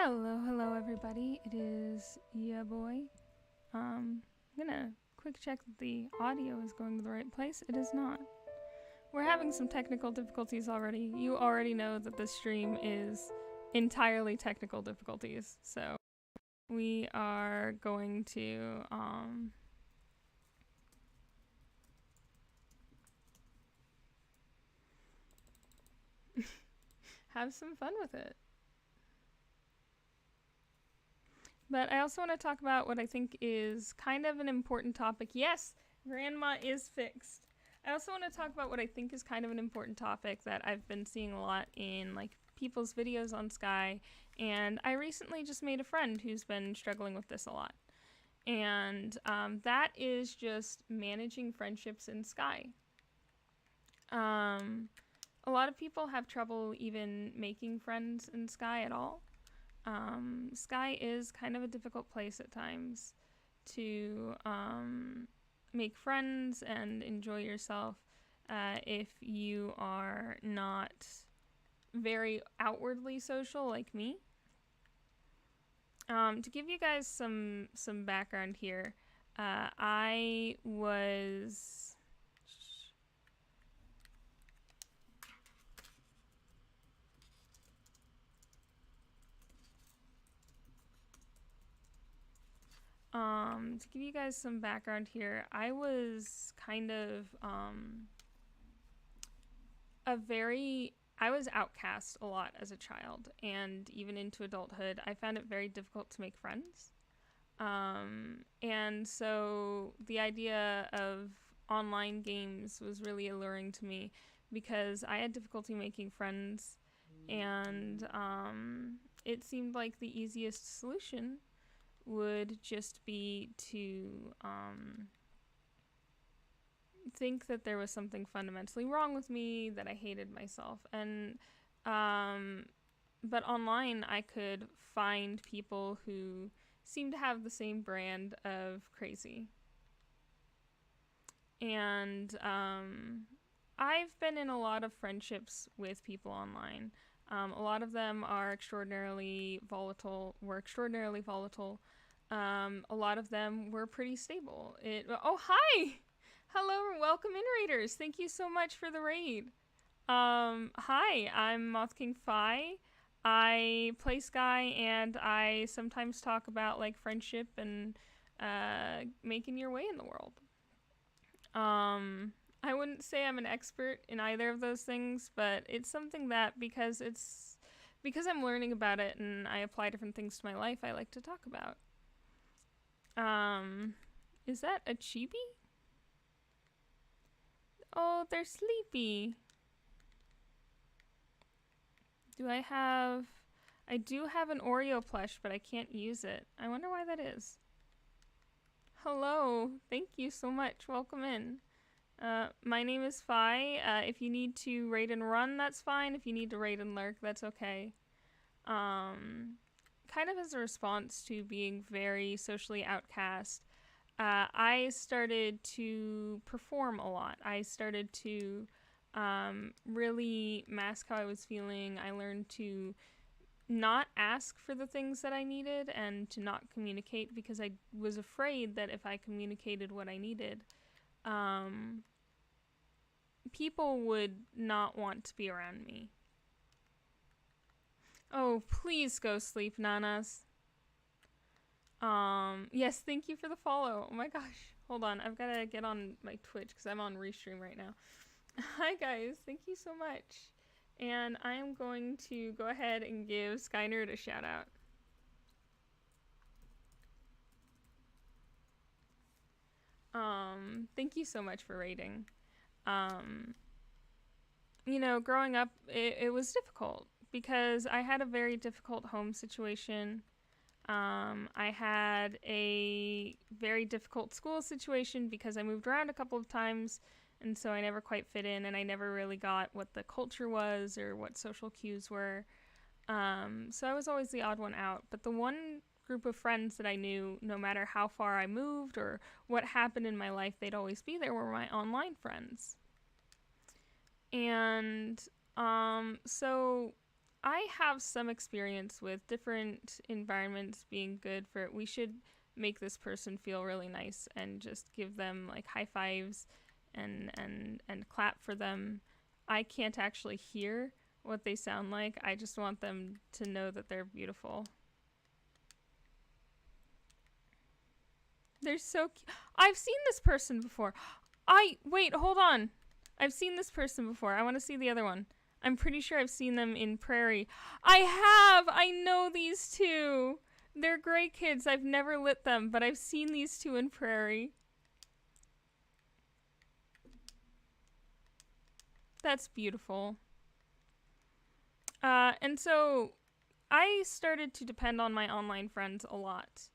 Hello everybody. It is ya boy. I'm gonna quick check that the audio is going to the right place. It is not. We're having some technical difficulties already. You already know that this stream is entirely technical difficulties, so we are going to have some fun with it. But I also want to talk about what I think is kind of an important topic. Yes, grandma is fixed. I also want to talk about what I think is kind of an important topic that I've been seeing a lot in like people's videos on Sky, and I recently just made a friend who's been struggling with this a lot. And that is just managing friendships in Sky. A lot of people have trouble even making friends in Sky at all. Sky is kind of a difficult place at times to make friends and enjoy yourself if you are not very outwardly social like me. To give you guys some background here, I was... to give you guys some background here, I was kind of I was outcast a lot as a child, and even into adulthood, I found it very difficult to make friends. And so the idea of online games was really alluring to me because I had difficulty making friends, and it seemed like the easiest solution would just be to think that there was something fundamentally wrong with me, that I hated myself. And but online I could find people who seemed to have the same brand of crazy. And I've been in a lot of friendships with people online. A lot of them are extraordinarily volatile, were extraordinarily volatile. A lot of them were pretty stable. Oh, hi! Hello and welcome in, raiders. Thank you so much for the raid. Hi, I'm Moth King Phi. I play Sky, and I sometimes talk about like friendship and making your way in the world. I wouldn't say I'm an expert in either of those things, but it's something that because I'm learning about it and I apply different things to my life, I like to talk about. Is that a chibi? Oh, they're sleepy. I do have an Oreo plush, but I can't use it. I wonder why that is. Hello, thank you so much. Welcome in. My name is Phi. If you need to raid and run, that's fine. If you need to raid and lurk, that's okay. Kind of as a response to being very socially outcast, I started to perform a lot. I started to really mask how I was feeling. I learned to not ask for the things that I needed and to not communicate because I was afraid that if I communicated what I needed, people would not want to be around me. Oh, please go sleep, nanas. Yes, thank you for the follow. Oh my gosh. Hold on, I've got to get on my Twitch because I'm on restream right now. Hi guys, thank you so much. And I am going to go ahead and give Skynerd a shout out. Thank you so much for raiding. You know, growing up, it was difficult because I had a very difficult home situation. I had a very difficult school situation because I moved around a couple of times, and so I never quite fit in, and I never really got what the culture was or what social cues were. So I was always the odd one out. But the one group of friends that I knew, no matter how far I moved or what happened in my life, they'd always be there, were my online friends. And so I have some experience with different environments being good for it. We should make this person feel really nice and just give them like high fives and clap for them. I can't actually hear what they sound like. I just want them to know that they're beautiful. They're so cute. I've seen this person before. Wait, hold on. I've seen this person before. I want to see the other one. I'm pretty sure I've seen them in Prairie. I have! I know these two. They're great kids. I've never lit them, but I've seen these two in Prairie. That's beautiful. And so I started to depend on my online friends a lot.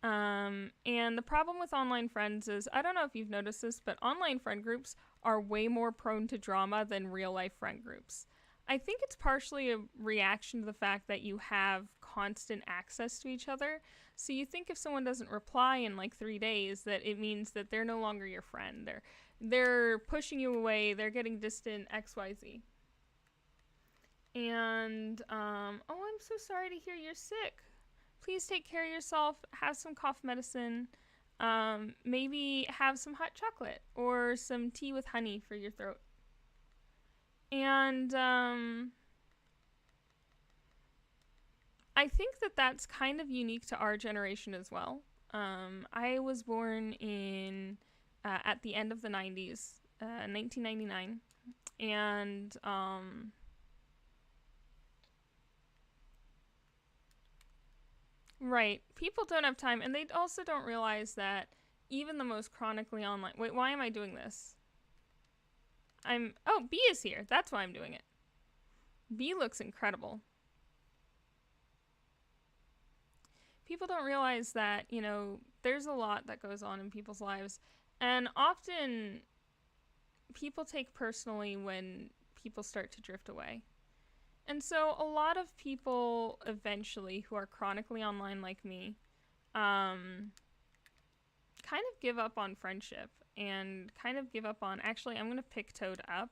And the problem with online friends is, I don't know if you've noticed this, but online friend groups are way more prone to drama than real life friend groups. I think it's partially a reaction to the fact that you have constant access to each other. So you think if someone doesn't reply in like 3 days, that it means that they're no longer your friend. They're pushing you away. They're getting distant, XYZ. And, oh, I'm so sorry to hear you're sick. Please take care of yourself. Have some cough medicine. Maybe have some hot chocolate or some tea with honey for your throat. And I think that that's kind of unique to our generation as well. I was born in at the end of the 90s, 1999, and right, people don't have time, and they also don't realize that even the most chronically online. Wait, why am I doing this? Oh, B is here. That's why I'm doing it. B looks incredible. People don't realize that, you know, there's a lot that goes on in people's lives. And often people take personally when people start to drift away. And so a lot of people eventually who are chronically online like me kind of give up on friendship and kind of give up on... Actually, I'm going to pick Toad up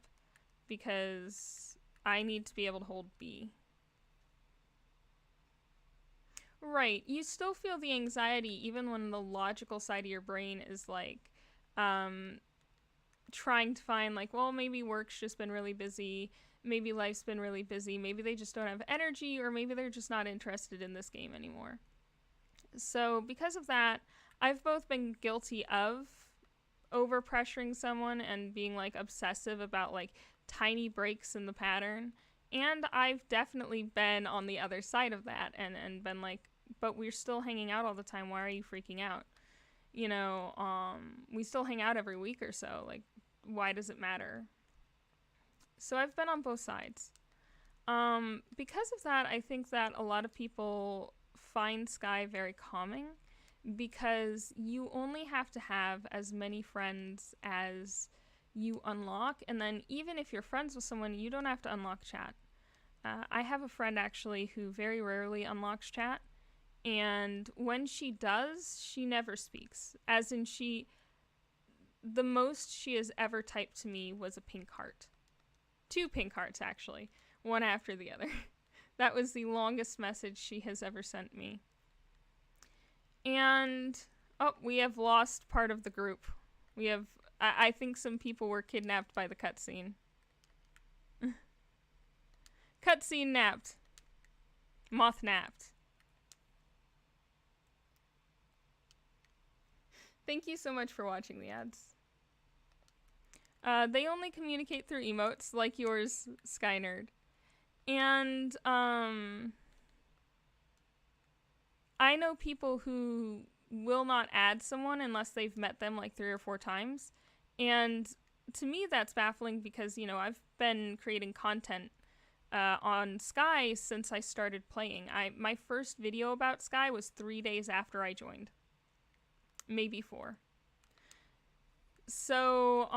because I need to be able to hold B. Right. You still feel the anxiety even when the logical side of your brain is like trying to find like, well, maybe work's just been really busy. Maybe life's been really busy. Maybe they just don't have energy, or maybe they're just not interested in this game anymore. So because of that, I've both been guilty of overpressuring someone and being like obsessive about like tiny breaks in the pattern. And I've definitely been on the other side of that and been like, but we're still hanging out all the time. Why are you freaking out? You know, we still hang out every week or so. Like, why does it matter? So I've been on both sides. Because of that, I think that a lot of people find Sky very calming because you only have to have as many friends as you unlock, and then even if you're friends with someone, you don't have to unlock chat. I have a friend actually who very rarely unlocks chat, and when she does, she never speaks. As in, the most she has ever typed to me was a pink heart. 2 pink hearts, actually, one after the other. That was the longest message she has ever sent me. And, oh, we have lost part of the group. We have, I think some people were kidnapped by the cutscene. Cutscene napped. Moth napped. Thank you so much for watching the ads. They only communicate through emotes, like yours, Sky Nerd. And, I know people who will not add someone unless they've met them like 3 or 4 times. And to me, that's baffling because, you know, I've been creating content on Sky since I started playing. My first video about Sky was 3 days after I joined. Maybe 4. So,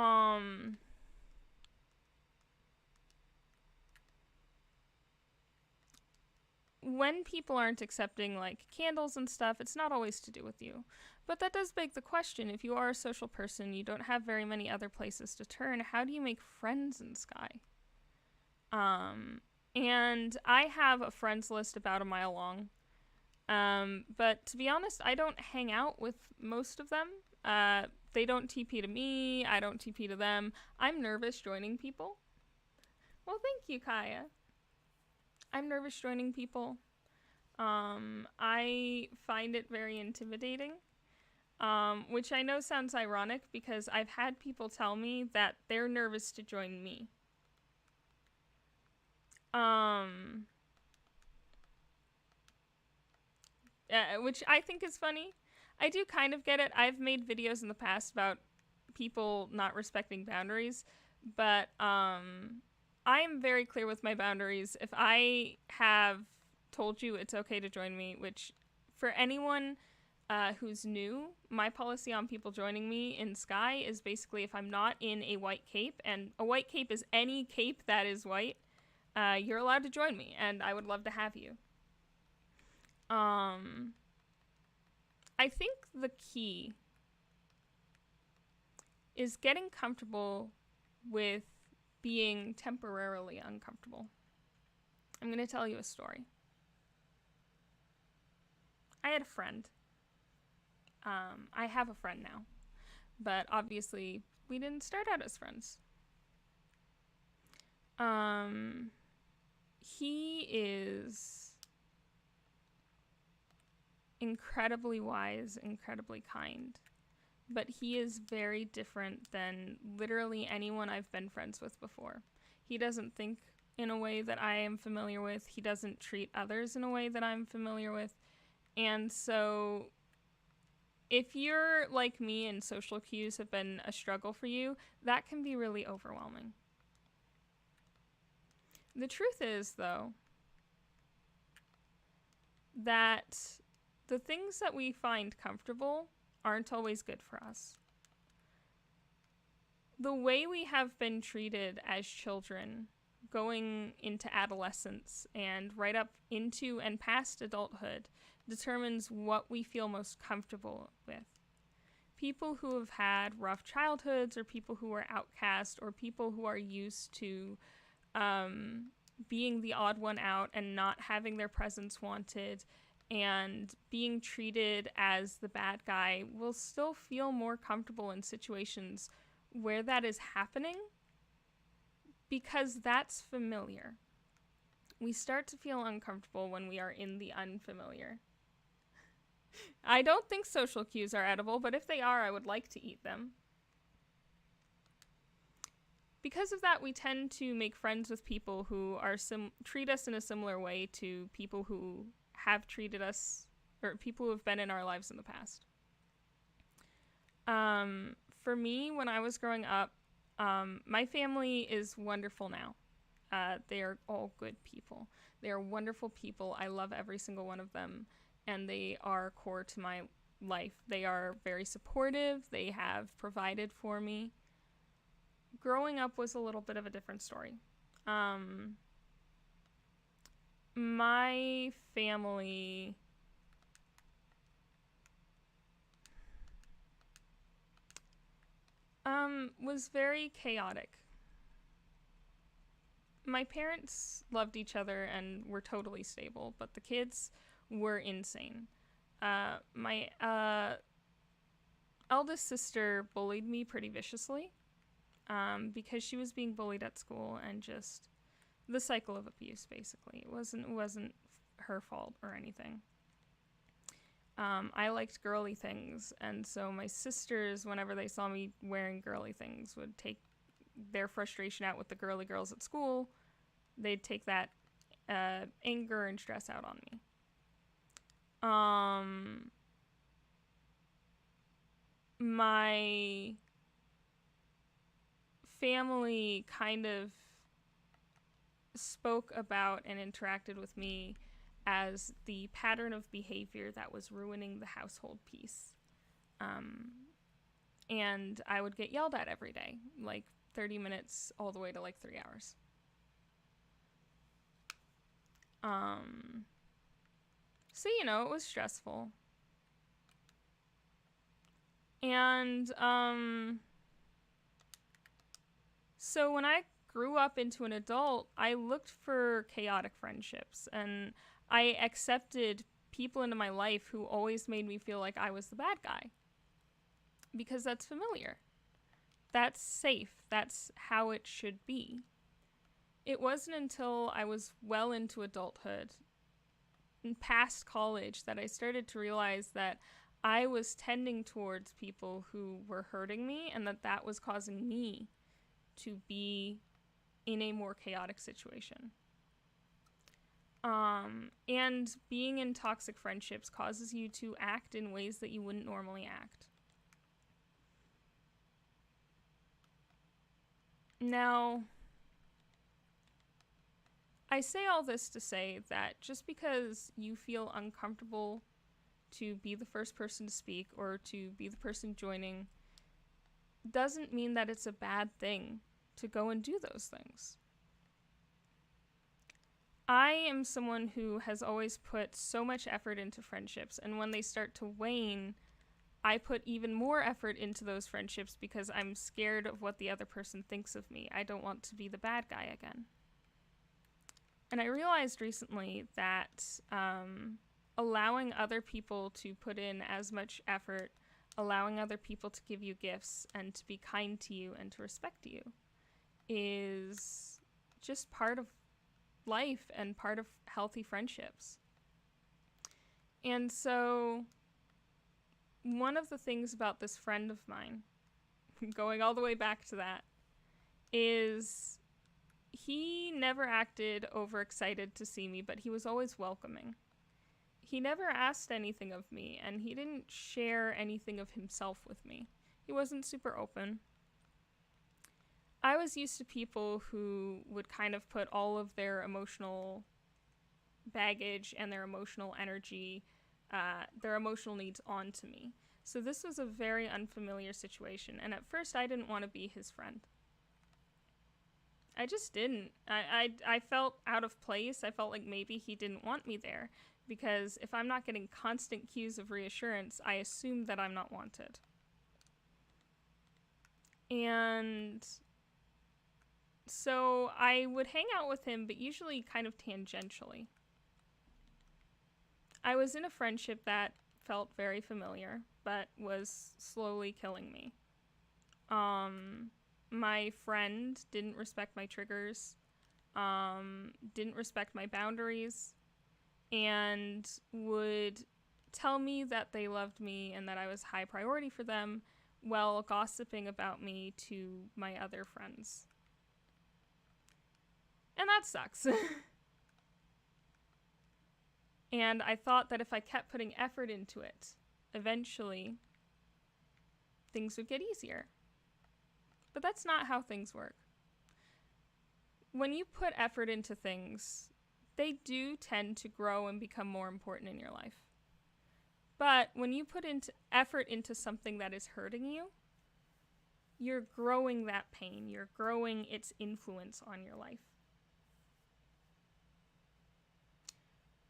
when people aren't accepting like candles and stuff, it's not always to do with you. But that does beg the question, if you are a social person, you don't have very many other places to turn, how do you make friends in Sky? And I have a friends list about a mile long. But to be honest, I don't hang out with most of them. They don't TP to me. I don't TP to them. I'm nervous joining people. Well, thank you, Kaya. I'm nervous joining people. I find it very intimidating. Which I know sounds ironic because I've had people tell me that they're nervous to join me. Which I think is funny. I do kind of get it. I've made videos in the past about people not respecting boundaries, but I am very clear with my boundaries. If I have told you it's okay to join me, which for anyone who's new, my policy on people joining me in Sky is basically if I'm not in a white cape, and a white cape is any cape that is white, you're allowed to join me, and I would love to have you. I think the key is getting comfortable with being temporarily uncomfortable. I'm going to tell you a story. I had a friend. I have a friend now, but obviously we didn't start out as friends. He is incredibly wise, incredibly kind, but he is very different than literally anyone I've been friends with before. He doesn't think in a way that I am familiar with. He doesn't treat others in a way that I'm familiar with. And so if you're like me and social cues have been a struggle for you, that can be really overwhelming. The truth is, though, that the things that we find comfortable aren't always good for us. The way we have been treated as children, going into adolescence and right up into and past adulthood, determines what we feel most comfortable with. People who have had rough childhoods, or people who are outcast, or people who are used to being the odd one out and not having their presence wanted and being treated as the bad guy will still feel more comfortable in situations where that is happening because that's familiar. We start to feel uncomfortable when we are in the unfamiliar. I don't think social cues are edible, but if they are, I would like to eat them. Because of that, we tend to make friends with people who are treat us in a similar way to people who have treated us, or people who have been in our lives in the past. For me, when I was growing up, my family is wonderful now. They are all good people. They are wonderful people. I love every single one of them, and they are core to my life. They are very supportive. They have provided for me. Growing up was a little bit of a different story. My family was very chaotic. My parents loved each other and were totally stable, but the kids were insane. My eldest sister bullied me pretty viciously because she was being bullied at school, and just the cycle of abuse, basically. It wasn't her fault or anything. I liked girly things, and so my sisters, whenever they saw me wearing girly things, would take their frustration out with the girly girls at school. They'd take that anger and stress out on me. My family kind of spoke about and interacted with me as the pattern of behavior that was ruining the household peace. And I would get yelled at every day, like 30 minutes all the way to like 3 hours. So, you know, it was stressful. And, so when I grew up into an adult, I looked for chaotic friendships, and I accepted people into my life who always made me feel like I was the bad guy. Because that's familiar. That's safe. That's how it should be. It wasn't until I was well into adulthood and past college that I started to realize that I was tending towards people who were hurting me, and that was causing me to be in a more chaotic situation. And being in toxic friendships causes you to act in ways that you wouldn't normally act. Now, I say all this to say that just because you feel uncomfortable to be the first person to speak or to be the person joining doesn't mean that it's a bad thing to go and do those things. I am someone who has always put so much effort into friendships, and when they start to wane, I put even more effort into those friendships because I'm scared of what the other person thinks of me. I don't want to be the bad guy again. And I realized recently that allowing other people to put in as much effort, allowing other people to give you gifts and to be kind to you and to respect you is just part of life and part of healthy friendships. And so one of the things about this friend of mine, going all the way back to that, is he never acted overexcited to see me, but he was always welcoming. He never asked anything of me, and he didn't share anything of himself with me. He wasn't super open. I was used to people who would kind of put all of their emotional baggage and their emotional energy, their emotional needs onto me. So this was a very unfamiliar situation, and at first I didn't want to be his friend. I just didn't. I felt out of place. I felt like maybe he didn't want me there, because if I'm not getting constant cues of reassurance, I assume that I'm not wanted. And so I would hang out with him, but usually kind of tangentially. I was in a friendship that felt very familiar, but was slowly killing me. My friend didn't respect my triggers, didn't respect my boundaries, and would tell me that they loved me and that I was high priority for them while gossiping about me to my other friends. And that sucks. And I thought that if I kept putting effort into it, eventually things would get easier. But that's not how things work. When you put effort into things, they do tend to grow and become more important in your life. But when you put effort into something that is hurting you, you're growing that pain. You're growing its influence on your life.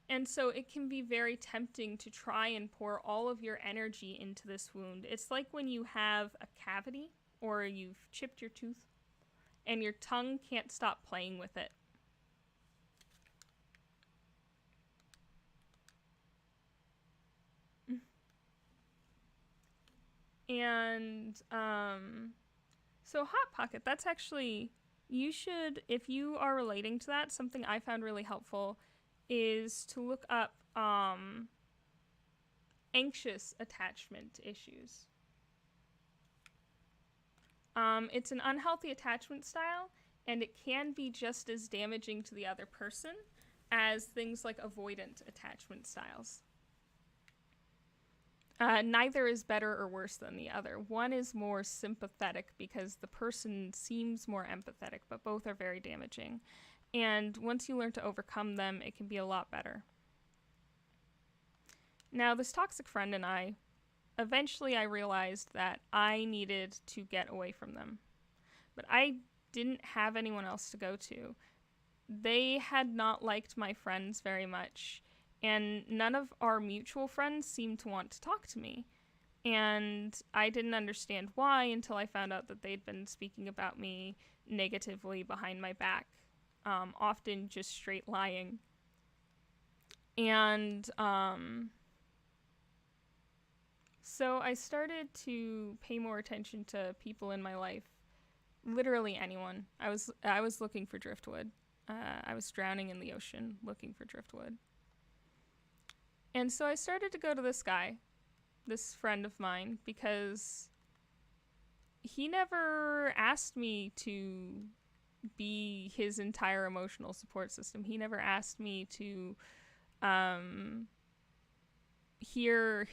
And so it can be very tempting to try and pour all of your energy into this wound. It's like when you have a cavity or you've chipped your tooth and your tongue can't stop playing with it. And so Hot Pocket, that's actually, you should, if you are relating to that, something I found really helpful is to look up anxious attachment issues. It's an unhealthy attachment style, and it can be just as damaging to the other person as things like avoidant attachment styles. Neither is better or worse than the other. One is more sympathetic because the person seems more empathetic, but both are very damaging. And once you learn to overcome them, it can be a lot better. Now, this toxic friend and I, eventually I realized that I needed to get away from them. But I didn't have anyone else to go to. They had not liked my friends very much, and none of our mutual friends seemed to want to talk to me. And I didn't understand why until I found out that they'd been speaking about me negatively behind my back, often just straight lying. And so I started to pay more attention to people in my life, literally anyone. I was looking for driftwood. I was drowning in the ocean looking for driftwood. And so I started to go to this guy, this friend of mine, because he never asked me to be his entire emotional support system. He never asked me to hear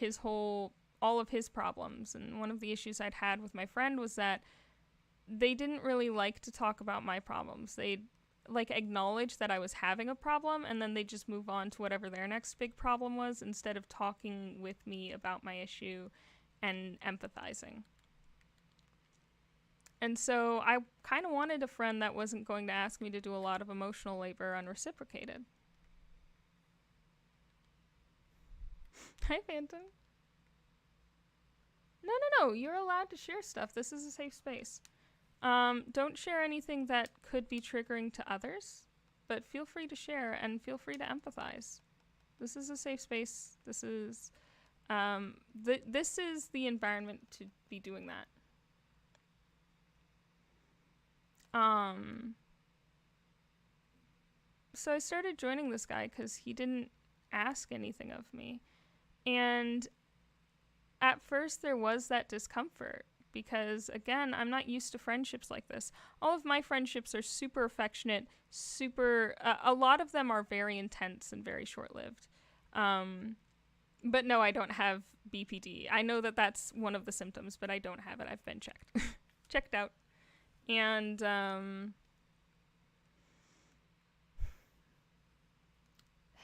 all of his problems. And one of the issues I'd had with my friend was that they didn't really like to talk about my problems. They'd like acknowledge that I was having a problem, and then they just move on to whatever their next big problem was instead of talking with me about my issue and empathizing. And so I kind of wanted a friend that wasn't going to ask me to do a lot of emotional labor unreciprocated. Hi, Phantom. No, you're allowed to share stuff. This is a safe space. Don't share anything that could be triggering to others, but feel free to share and feel free to empathize. This is a safe space. This is the environment to be doing that. So I started joining this guy because he didn't ask anything of me. And at first there was that discomfort because, again, I'm not used to friendships like this. All of my friendships are super affectionate, a lot of them are very intense and very short-lived. But no, I don't have BPD. I know that that's one of the symptoms, but I don't have it. I've been checked out. And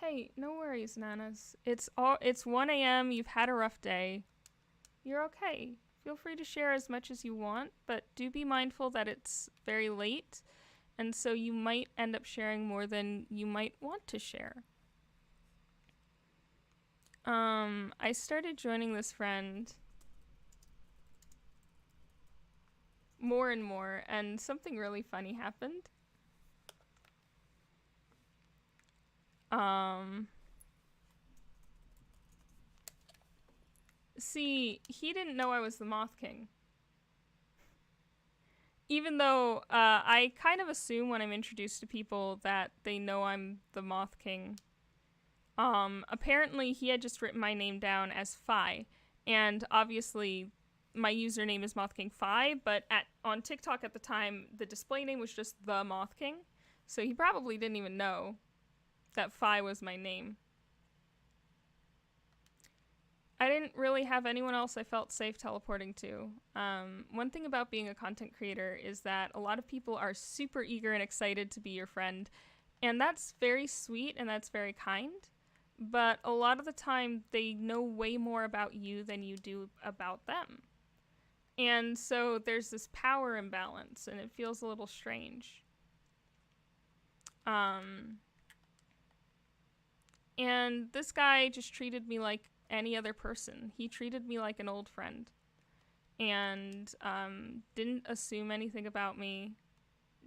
hey, no worries, Nanas. It's 1 a.m. You've had a rough day. You're okay. Feel free to share as much as you want, but do be mindful that it's very late, and so you might end up sharing more than you might want to share. I started joining this friend more and more, and something really funny happened. See, he didn't know I was the Moth King. Even though I kind of assume when I'm introduced to people that they know I'm the Moth King. Apparently he had just written my name down as Phi, and obviously my username is Moth King Phi, but on TikTok at the time, the display name was just the Moth King, so he probably didn't even know that Phi was my name. I didn't really have anyone else I felt safe teleporting to. One thing about being a content creator is that a lot of people are super eager and excited to be your friend, and that's very sweet and that's very kind, but a lot of the time they know way more about you than you do about them. And so there's this power imbalance, and it feels a little strange. And this guy just treated me like any other person. He treated me like an old friend, and didn't assume anything about me,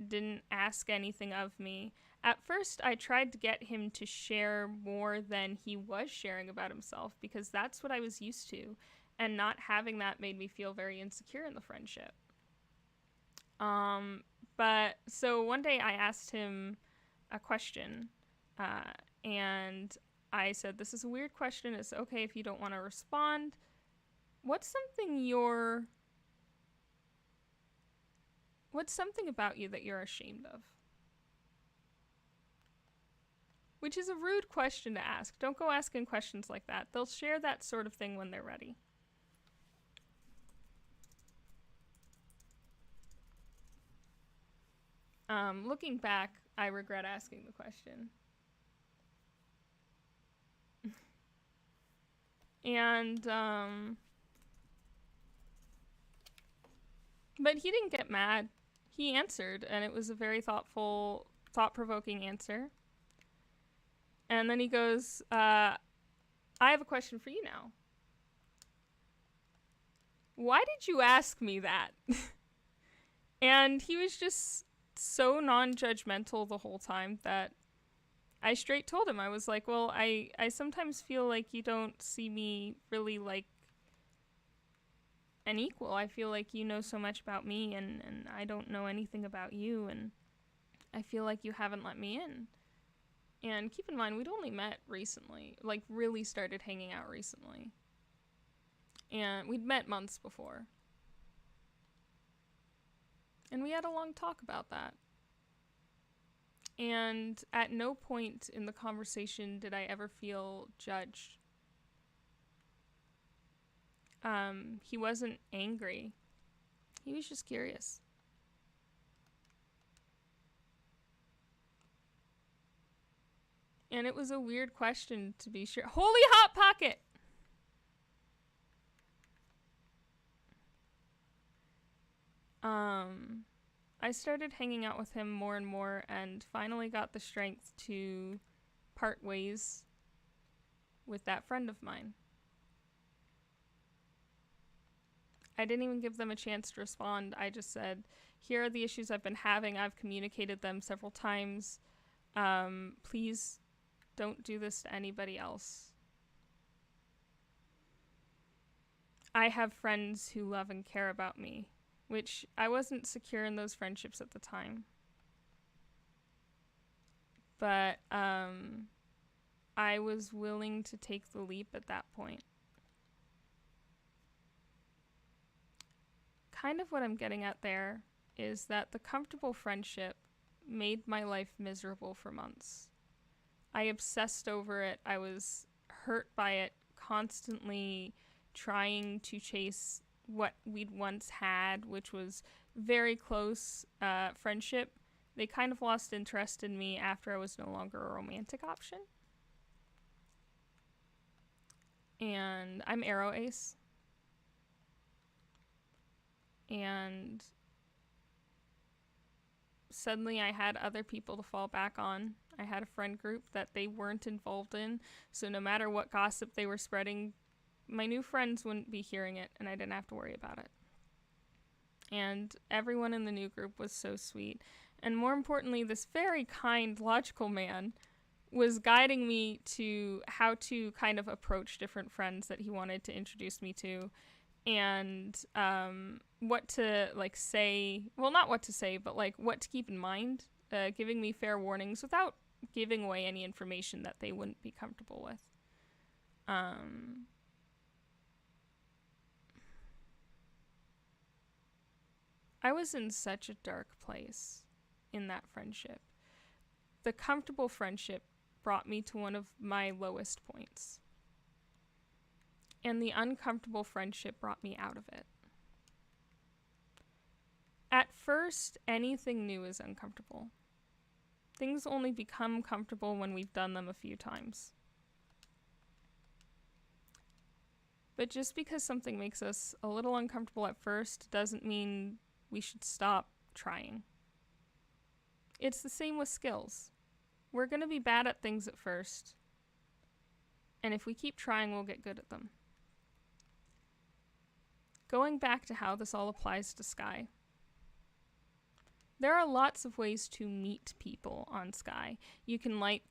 didn't ask anything of me. At first, I tried to get him to share more than he was sharing about himself, because that's what I was used to, and not having that made me feel very insecure in the friendship. But so one day I asked him a question, and I said, this is a weird question. It's okay if you don't want to respond. What's something about you that you're ashamed of? Which is a rude question to ask. Don't go asking questions like that. They'll share that sort of thing when they're ready. Looking back, I regret asking the question. And, but he didn't get mad. He answered, and it was a very thought-provoking answer. And then he goes, I have a question for you now. why did you ask me that? And he was just so non-judgmental the whole time that I straight told him. I was like, well, I sometimes feel like you don't see me really like an equal. I feel like you know so much about me, and I don't know anything about you, and I feel like you haven't let me in. And keep in mind, we'd only met recently, like really started hanging out recently. And we'd met months before. And we had a long talk about that. And at no point in the conversation did I ever feel judged. He wasn't angry. He was just curious. And it was a weird question, to be sure. Holy Hot Pocket! I started hanging out with him more and more and finally got the strength to part ways with that friend of mine. I didn't even give them a chance to respond. I just said, here are the issues I've been having. I've communicated them several times. Please don't do this to anybody else. I have friends who love and care about me, which I wasn't secure in those friendships at the time. But I was willing to take the leap at that point. Kind of what I'm getting at there is that the comfortable friendship made my life miserable for months. I obsessed over it. I was hurt by it, constantly trying to chase what we'd once had, which was very close friendship. They kind of lost interest in me after I was no longer a romantic option. And I'm Arrow Ace. And suddenly I had other people to fall back on. I had a friend group that they weren't involved in, so no matter what gossip they were spreading, my new friends wouldn't be hearing it, and I didn't have to worry about it. And everyone in the new group was so sweet. And more importantly, this very kind, logical man was guiding me to how to kind of approach different friends that he wanted to introduce me to, and what to like say, well, not what to say, but like what to keep in mind, giving me fair warnings without giving away any information that they wouldn't be comfortable with. I was in such a dark place in that friendship. The comfortable friendship brought me to one of my lowest points. And the uncomfortable friendship brought me out of it. At first, anything new is uncomfortable. Things only become comfortable when we've done them a few times. But just because something makes us a little uncomfortable at first doesn't mean we should stop trying. It's the same with skills. We're going to be bad at things at first. And if we keep trying, we'll get good at them. Going back to how this all applies to Sky. There are lots of ways to meet people on Sky. You can light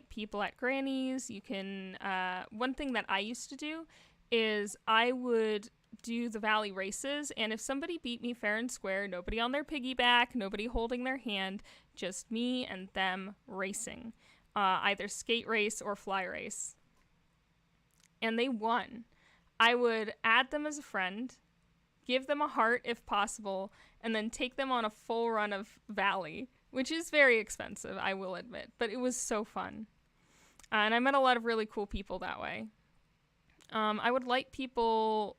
people at Granny's. You can one thing that I used to do is I would do the valley races, and if somebody beat me fair and square, nobody on their piggyback, nobody holding their hand, just me and them racing, either skate race or fly race. And they won. I would add them as a friend, give them a heart if possible, and then take them on a full run of Valley, which is very expensive, I will admit, but it was so fun. And I met a lot of really cool people that way. I would light people,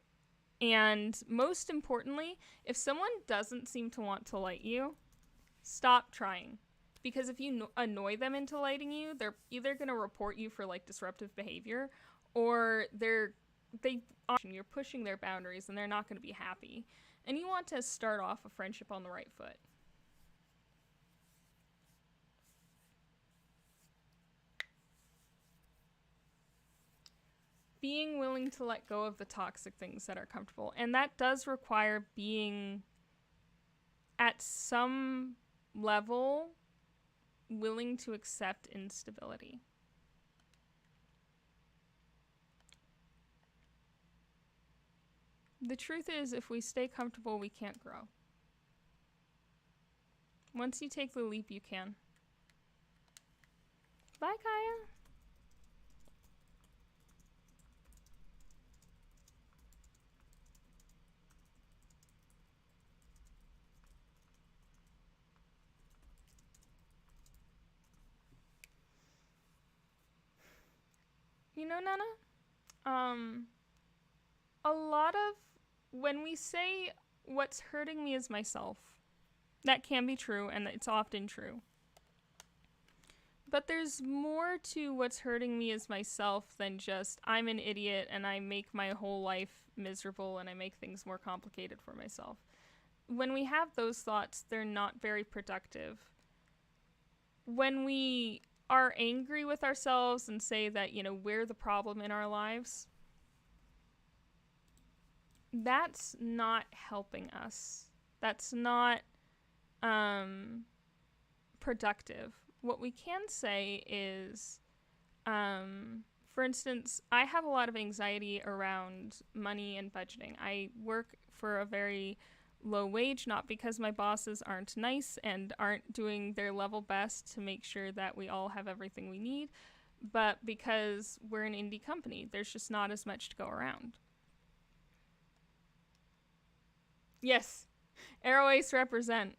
and most importantly, if someone doesn't seem to want to light you, stop trying. Because if you annoy them into lighting you, they're either going to report you for like disruptive behavior, or you're pushing their boundaries and they're not going to be happy. And you want to start off a friendship on the right foot. being willing to let go of the toxic things that are comfortable. And that does require being at some level willing to accept instability. The truth is, if we stay comfortable, we can't grow. Once you take the leap, you can. Bye, Kaya. You know, Nana, a lot of when we say what's hurting me is myself, that can be true, and it's often true. But there's more to what's hurting me is myself than just I'm an idiot and I make my whole life miserable and I make things more complicated for myself. When we have those thoughts, they're not very productive. When we are angry with ourselves and say that, you know, we're the problem in our lives, that's not helping us. That's not productive. What we can say is, for instance, I have a lot of anxiety around money and budgeting. I work for a very low wage, not because my bosses aren't nice and aren't doing their level best to make sure that we all have everything we need, but because we're an indie company. There's just not as much to go around. Yes, Arrow Ace represent.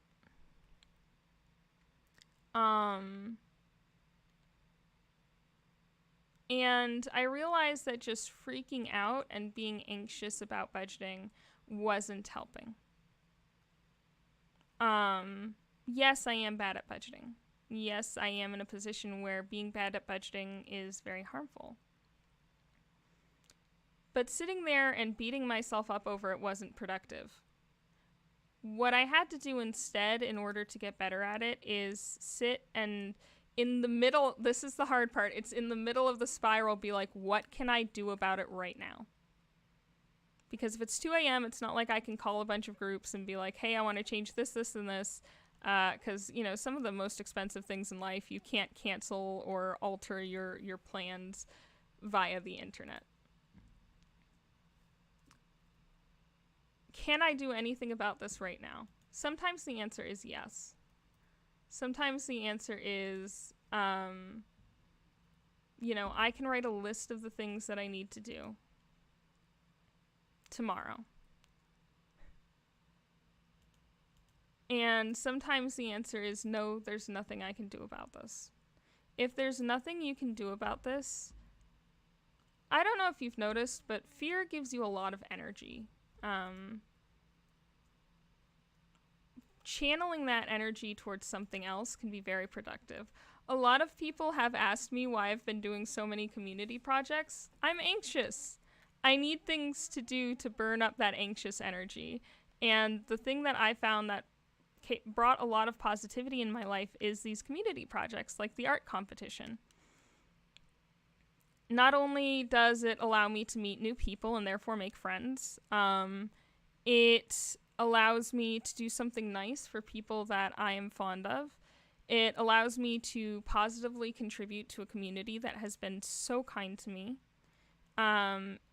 And I realized that just freaking out and being anxious about budgeting wasn't helping. Yes, I am bad at budgeting. Yes, I am in a position where being bad at budgeting is very harmful. But sitting there and beating myself up over it wasn't productive. What I had to do instead in order to get better at it is sit and in the middle, this is the hard part, it's in the middle of the spiral, be like, what can I do about it right now? Because if it's 2 a.m., it's not like I can call a bunch of groups and be like, hey, I want to change this, this, and this. Because, you know, some of the most expensive things in life, you can't cancel or alter your plans via the internet. Can I do anything about this right now? Sometimes the answer is yes. Sometimes the answer is, you know, I can write a list of the things that I need to do tomorrow. And sometimes the answer is no, there's nothing I can do about this. If there's nothing you can do about this, I don't know if you've noticed, but fear gives you a lot of energy. Channeling that energy towards something else can be very productive. A lot of people have asked me why I've been doing so many community projects. I'm anxious. I need things to do to burn up that anxious energy. And the thing that I found that brought a lot of positivity in my life is these community projects, like the art competition. Not only does it allow me to meet new people and therefore make friends, it allows me to do something nice for people that I am fond of. It allows me to positively contribute to a community that has been so kind to me.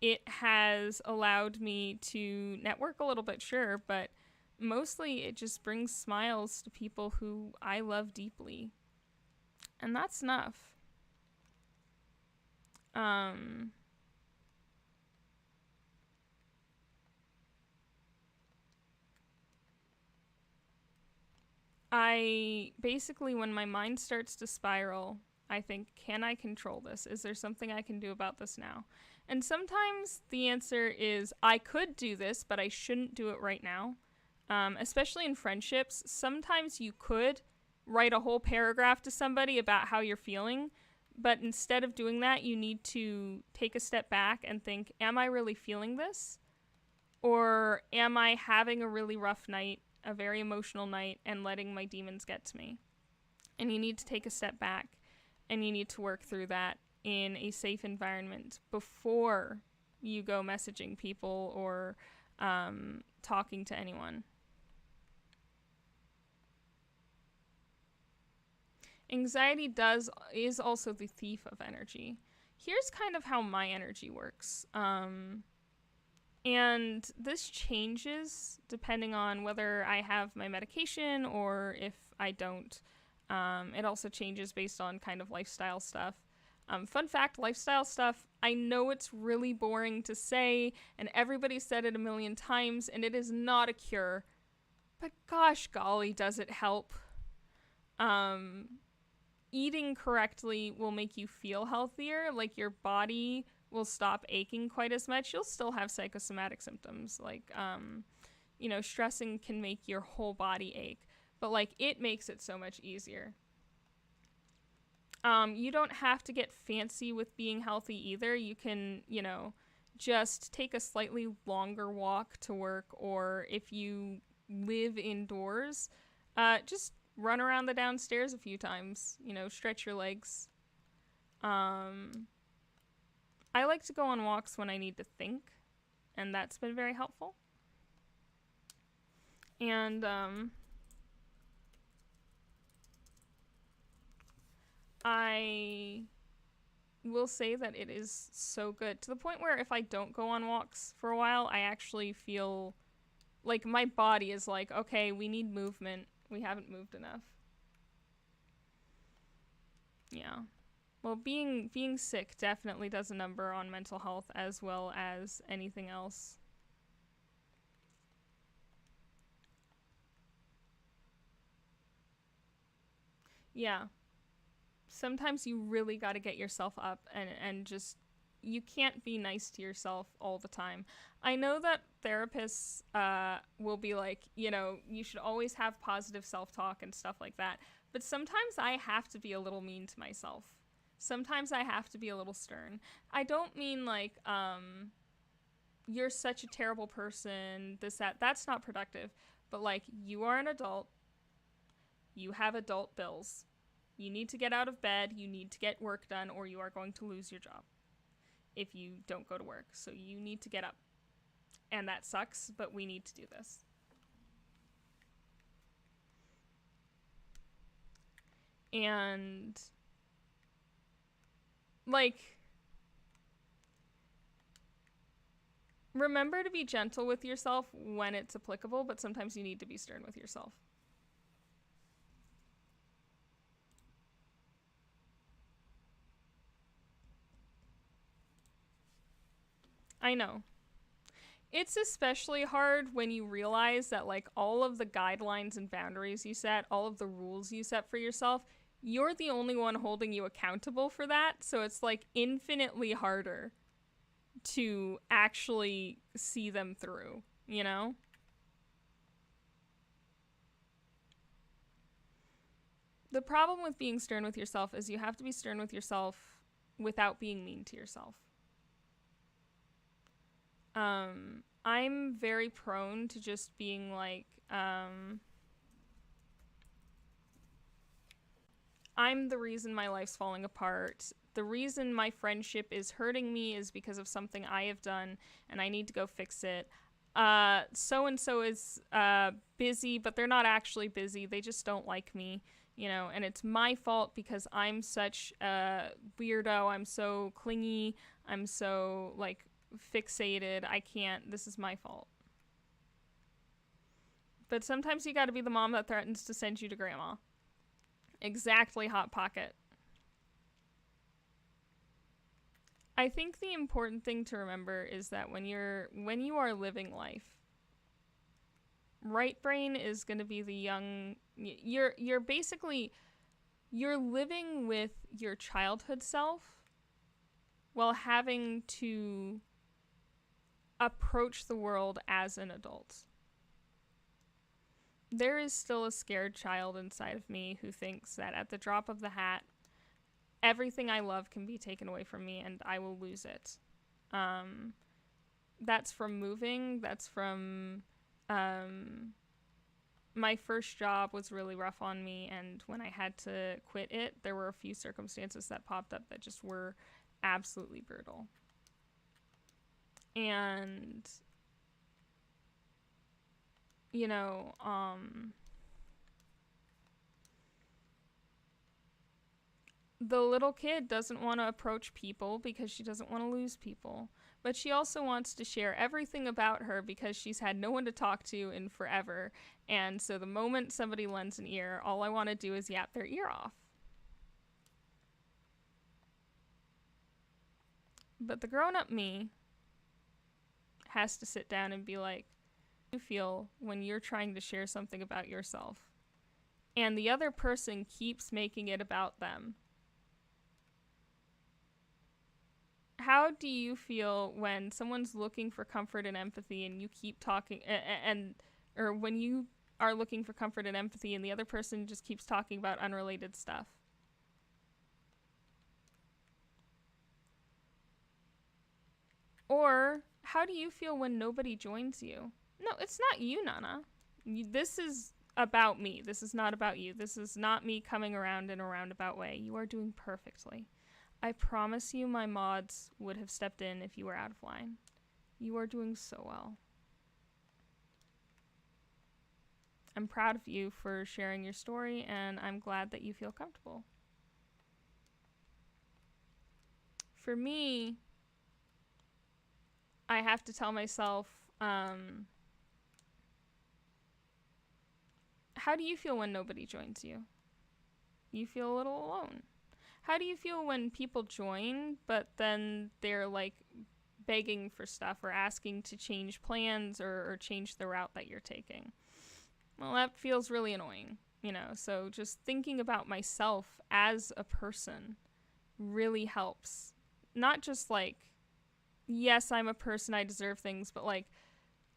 It has allowed me to network a little bit, sure, but mostly it just brings smiles to people who I love deeply. And that's enough. I basically, when my mind starts to spiral, I think, can I control this? Is there something I can do about this now? And sometimes the answer is, I could do this, but I shouldn't do it right now. Especially in friendships, sometimes you could write a whole paragraph to somebody about how you're feeling, but instead of doing that, you need to take a step back and think, am I really feeling this? Or am I having a really rough night, a very emotional night, and letting my demons get to me? And you need to take a step back, and you need to work through that in a safe environment before you go messaging people or talking to anyone. Anxiety is also the thief of energy. Here's kind of how my energy works. And this changes depending on whether I have my medication or if I don't. It also changes based on kind of lifestyle stuff. Fun fact, lifestyle stuff, I know it's really boring to say, and everybody's said it a million times, and it is not a cure. But gosh golly, does it help. Eating correctly will make you feel healthier. Like, your body will stop aching quite as much. You'll still have psychosomatic symptoms. Like, stressing can make your whole body ache. But, like, it makes it so much easier. You don't have to get fancy with being healthy either. You can, just take a slightly longer walk to work, or if you live indoors, just run around the downstairs a few times, stretch your legs. I like to go on walks when I need to think, and that's been very helpful. And I will say that it is so good, to the point where if I don't go on walks for a while, I actually feel like my body is like, okay, we need movement. We haven't moved enough. Yeah. Well, being sick definitely does a number on mental health as well as anything else. Yeah. Sometimes you really got to get yourself up and just, you can't be nice to yourself all the time. I know that therapists will be like, you should always have positive self-talk and stuff like that. But sometimes I have to be a little mean to myself. Sometimes I have to be a little stern. I don't mean like, you're such a terrible person, this, that. That's not productive. But like, you are an adult. You have adult bills. You need to get out of bed. You need to get work done, or you are going to lose your job if you don't go to work. So you need to get up. And that sucks, but we need to do this. And like, remember to be gentle with yourself when it's applicable, but sometimes you need to be stern with yourself. I know. It's especially hard when you realize that, like, all of the guidelines and boundaries you set, all of the rules you set for yourself, you're the only one holding you accountable for that. So it's, like, infinitely harder to actually see them through, The problem with being stern with yourself is you have to be stern with yourself without being mean to yourself. I'm very prone to just being like, I'm the reason my life's falling apart. The reason my friendship is hurting me is because of something I have done, and I need to go fix it. So-and-so is busy, but they're not actually busy. They just don't like me, and it's my fault because I'm such a weirdo. I'm so clingy. I'm so, like, fixated. I can't. This is my fault. But sometimes you gotta be the mom that threatens to send you to grandma. Exactly, Hot Pocket. I think the important thing to remember is that when you are living life, right brain is going to be the young. You're basically, you're living with your childhood self while having to approach the world as an adult. There is still a scared child inside of me who thinks that at the drop of the hat, everything I love can be taken away from me and I will lose it. That's from moving. That's from my first job was really rough on me, and when I had to quit it, there were a few circumstances that popped up that just were absolutely brutal. And, you know, the little kid doesn't want to approach people because she doesn't want to lose people. But she also wants to share everything about her because she's had no one to talk to in forever. And so the moment somebody lends an ear, all I want to do is yap their ear off. But the grown-up me has to sit down and be like, how do you feel when you're trying to share something about yourself and the other person keeps making it about them? How do you feel when someone's looking for comfort and empathy and you keep talking or when you are looking for comfort and empathy and the other person just keeps talking about unrelated stuff? Or how do you feel when nobody joins you? No, it's not you, Nana. This is about me. This is not about you. This is not me coming around in a roundabout way. You are doing perfectly. I promise you my mods would have stepped in if you were out of line. You are doing so well. I'm proud of you for sharing your story, and I'm glad that you feel comfortable. For me, I have to tell myself, how do you feel when nobody joins you? You feel a little alone. How do you feel when people join, but then they're like begging for stuff or asking to change plans or change the route that you're taking? Well, that feels really annoying, you know? So just thinking about myself as a person really helps. Not just like, yes, I'm a person, I deserve things, but like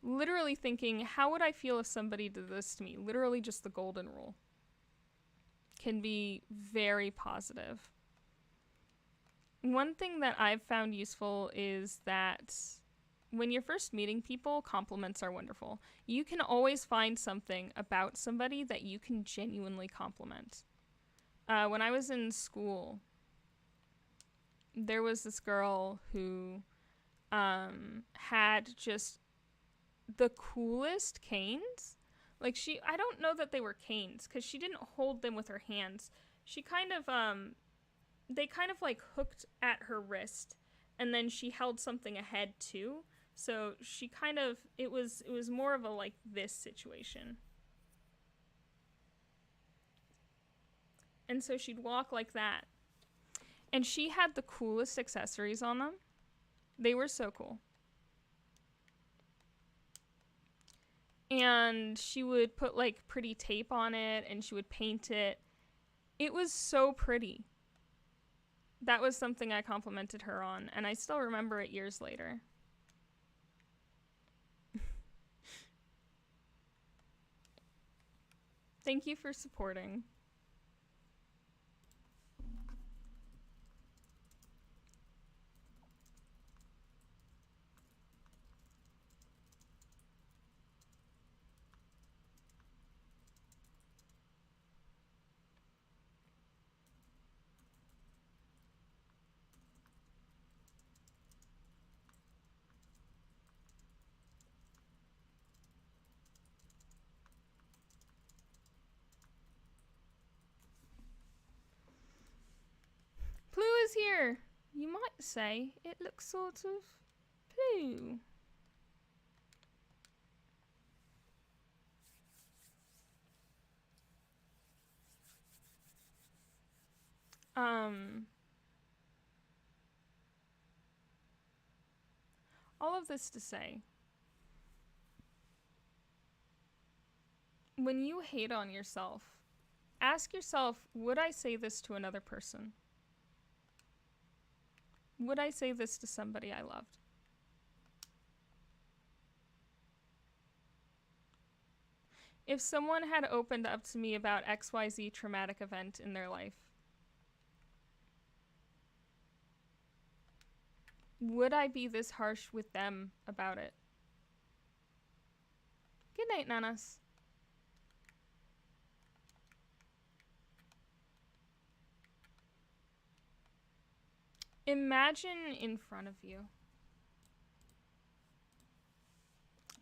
literally thinking, how would I feel if somebody did this to me? Literally just the golden rule can be very positive. One thing that I've found useful is that when you're first meeting people, compliments are wonderful. You can always find something about somebody that you can genuinely compliment. When I was in school, there was this girl who had just the coolest canes. Like I don't know that they were canes because she didn't hold them with her hands. She kind of, they kind of like hooked at her wrist and then she held something ahead too. So she kind of, it was more of a like this situation. And so she'd walk like that. And she had the coolest accessories on them. They were so cool. And she would put like pretty tape on it and she would paint it. It was so pretty. That was something I complimented her on, and I still remember it years later. Thank you for supporting. Blue is here. You might say it looks sort of blue. All of this to say, when you hate on yourself, ask yourself, would I say this to another person? Would I say this to somebody I loved? If someone had opened up to me about XYZ traumatic event in their life, would I be this harsh with them about it? Good night, Nanas. Imagine in front of you.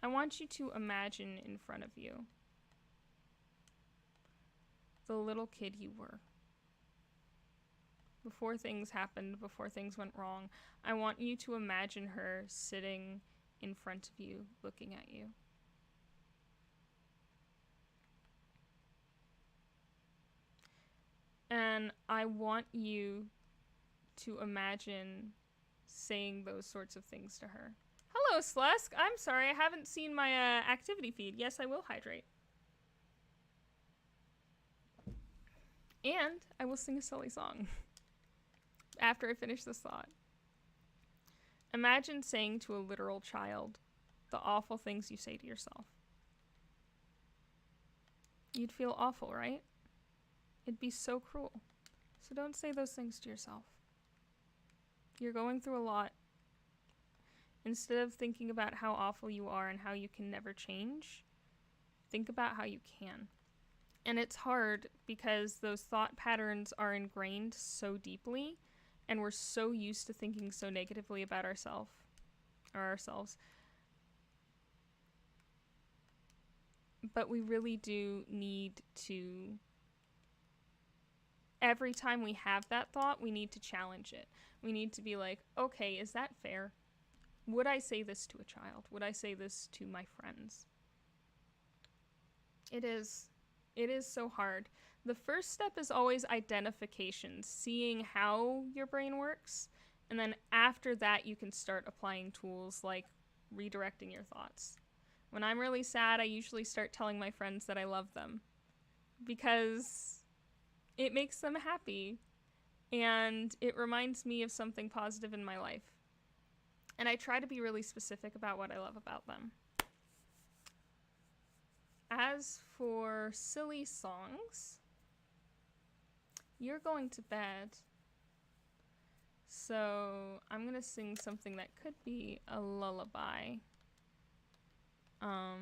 I want you to imagine in front of you the little kid you were. Before things happened, before things went wrong, I want you to imagine her sitting in front of you, looking at you. And I want you to imagine saying those sorts of things to her. Hello, Slusk. I'm sorry, I haven't seen my activity feed. Yes, I will hydrate. And I will sing a silly song after I finish this thought. Imagine saying to a literal child the awful things you say to yourself. You'd feel awful, right? It'd be so cruel. So don't say those things to yourself. You're going through a lot. Instead of thinking about how awful you are and how you can never change, think about how you can. And it's hard because those thought patterns are ingrained so deeply, and we're so used to thinking so negatively about ourselves. But we really do need to, every time we have that thought, we need to challenge it. We need to be like, okay, is that fair? Would I say this to a child? Would I say this to my friends? It is so hard. The first step is always identification, seeing how your brain works. And then after that, you can start applying tools like redirecting your thoughts. When I'm really sad, I usually start telling my friends that I love them because it makes them happy and it reminds me of something positive in my life. And I try to be really specific about what I love about them. As for silly songs, you're going to bed. So I'm going to sing something that could be a lullaby. Oh,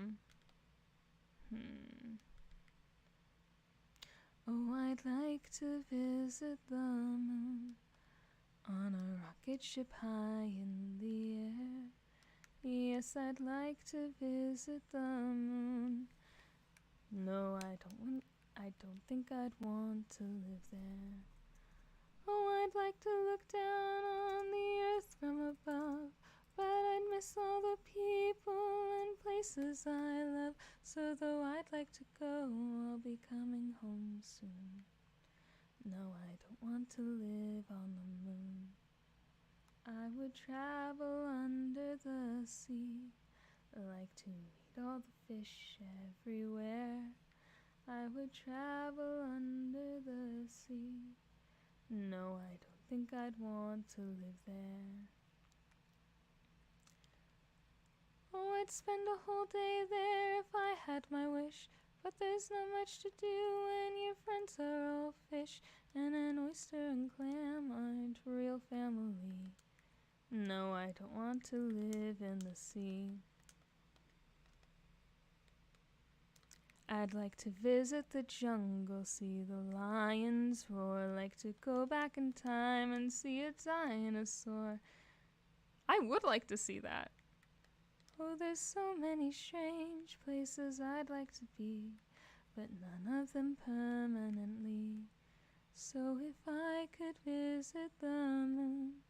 I'd like to visit the moon on a rocket ship high in the air. Yes, I'd like to visit the moon. No, I don't think I'd want to live there. Oh, I'd like to look down on the earth from above, but I'd miss all the people and places I love. So though I'd like to go, I'll be coming home soon. No, I don't want to live on the moon. I would travel under the sea, like to meet all the fish everywhere. I would travel under the sea. No, I don't think I'd want to live there. Oh, I'd spend a whole day there if I had my wish, but there's not much to do when your friends are all fish, and an oyster and clam aren't real family. No, I don't want to live in the sea. I'd like to visit the jungle, see the lions roar, like to go back in time and see a dinosaur. I would like to see that. Oh, there's so many strange places I'd like to be, but none of them permanently. So if I could visit the moon,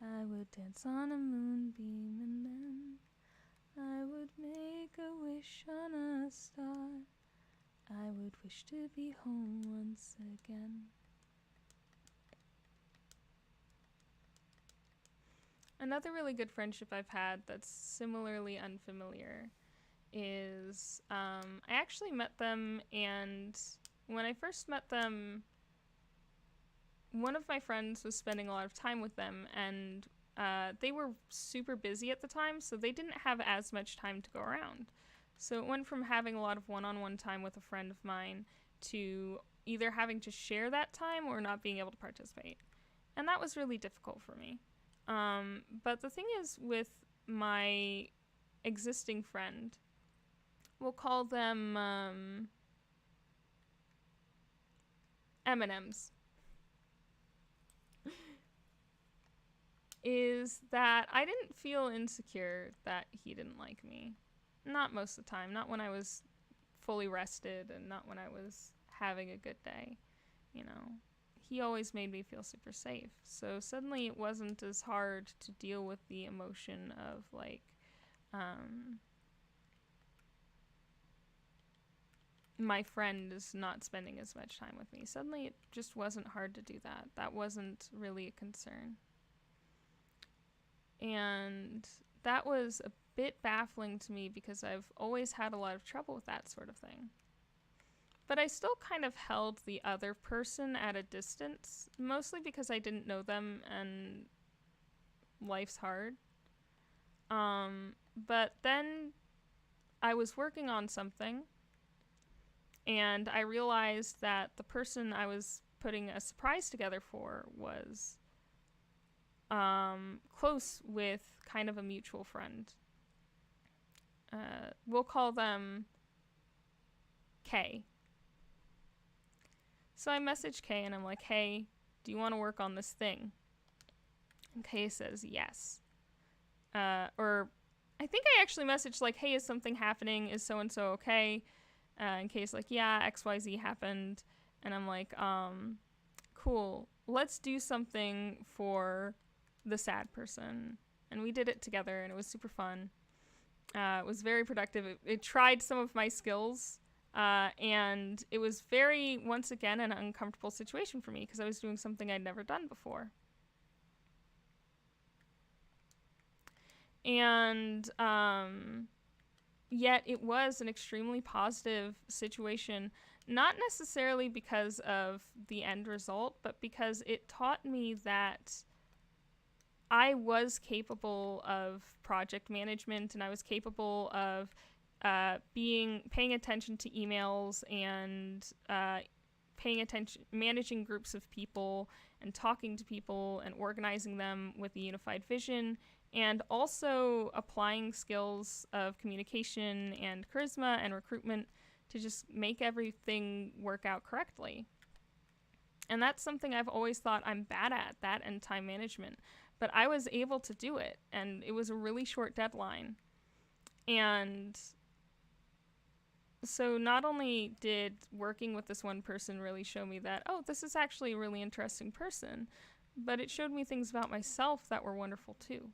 I would dance on a moonbeam and then I would make a wish on a star. I would wish to be home once again. Another really good friendship I've had that's similarly unfamiliar is I actually met them, and when I first met them, one of my friends was spending a lot of time with them, and they were super busy at the time, so they didn't have as much time to go around. So it went from having a lot of one-on-one time with a friend of mine to either having to share that time or not being able to participate. And that was really difficult for me. But the thing is with my existing friend, we'll call them M&Ms. is that I didn't feel insecure that he didn't like me. Not most of the time. Not when I was fully rested and not when I was having a good day. You know, he always made me feel super safe. So suddenly it wasn't as hard to deal with the emotion of like, my friend is not spending as much time with me. Suddenly it just wasn't hard to do that. That wasn't really a concern. And that was a bit baffling to me because I've always had a lot of trouble with that sort of thing. But I still kind of held the other person at a distance, mostly because I didn't know them and life's hard. But then I was working on something and I realized that the person I was putting a surprise together for was close with kind of a mutual friend. We'll call them Kay. So I message Kay and I'm like, hey, do you want to work on this thing? And Kay says yes. Or I think I actually messaged like, hey, is something happening? Is so-and-so okay? And Kay's like, yeah, XYZ happened. And I'm like, cool. Let's do something for the sad person. And we did it together and it was super fun. It was very productive. It tried some of my skills. And it was very, once again, an uncomfortable situation for me because I was doing something I'd never done before. And yet it was an extremely positive situation, not necessarily because of the end result, but because it taught me that I was capable of project management and I was capable of paying attention to emails and paying attention, managing groups of people and talking to people and organizing them with a unified vision, and also applying skills of communication and charisma and recruitment to just make everything work out correctly. And that's something I've always thought I'm bad at, that and time management. But I was able to do it, and it was a really short deadline. And so not only did working with this one person really show me that, oh, this is actually a really interesting person, but it showed me things about myself that were wonderful too.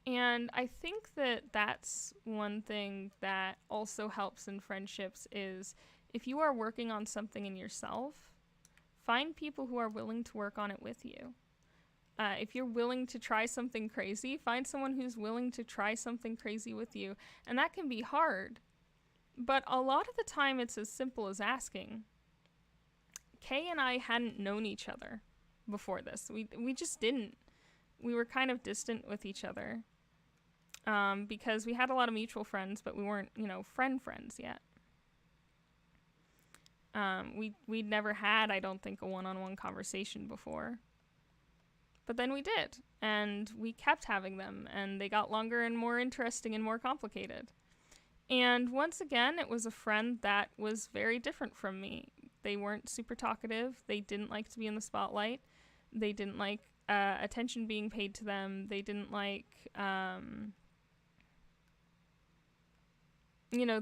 And I think that that's one thing that also helps in friendships is if you are working on something in yourself, find people who are willing to work on it with you. If you're willing to try something crazy, find someone who's willing to try something crazy with you. And that can be hard. But a lot of the time it's as simple as asking. Kay and I hadn't known each other before this. We just didn't. We were kind of distant with each other. Because we had a lot of mutual friends, but we weren't, friends yet. We'd never had, I don't think, a one-on-one conversation before. But then we did, and we kept having them, and they got longer and more interesting and more complicated. And once again, it was a friend that was very different from me. They weren't super talkative. They didn't like to be in the spotlight. They didn't like attention being paid to them. They didn't like...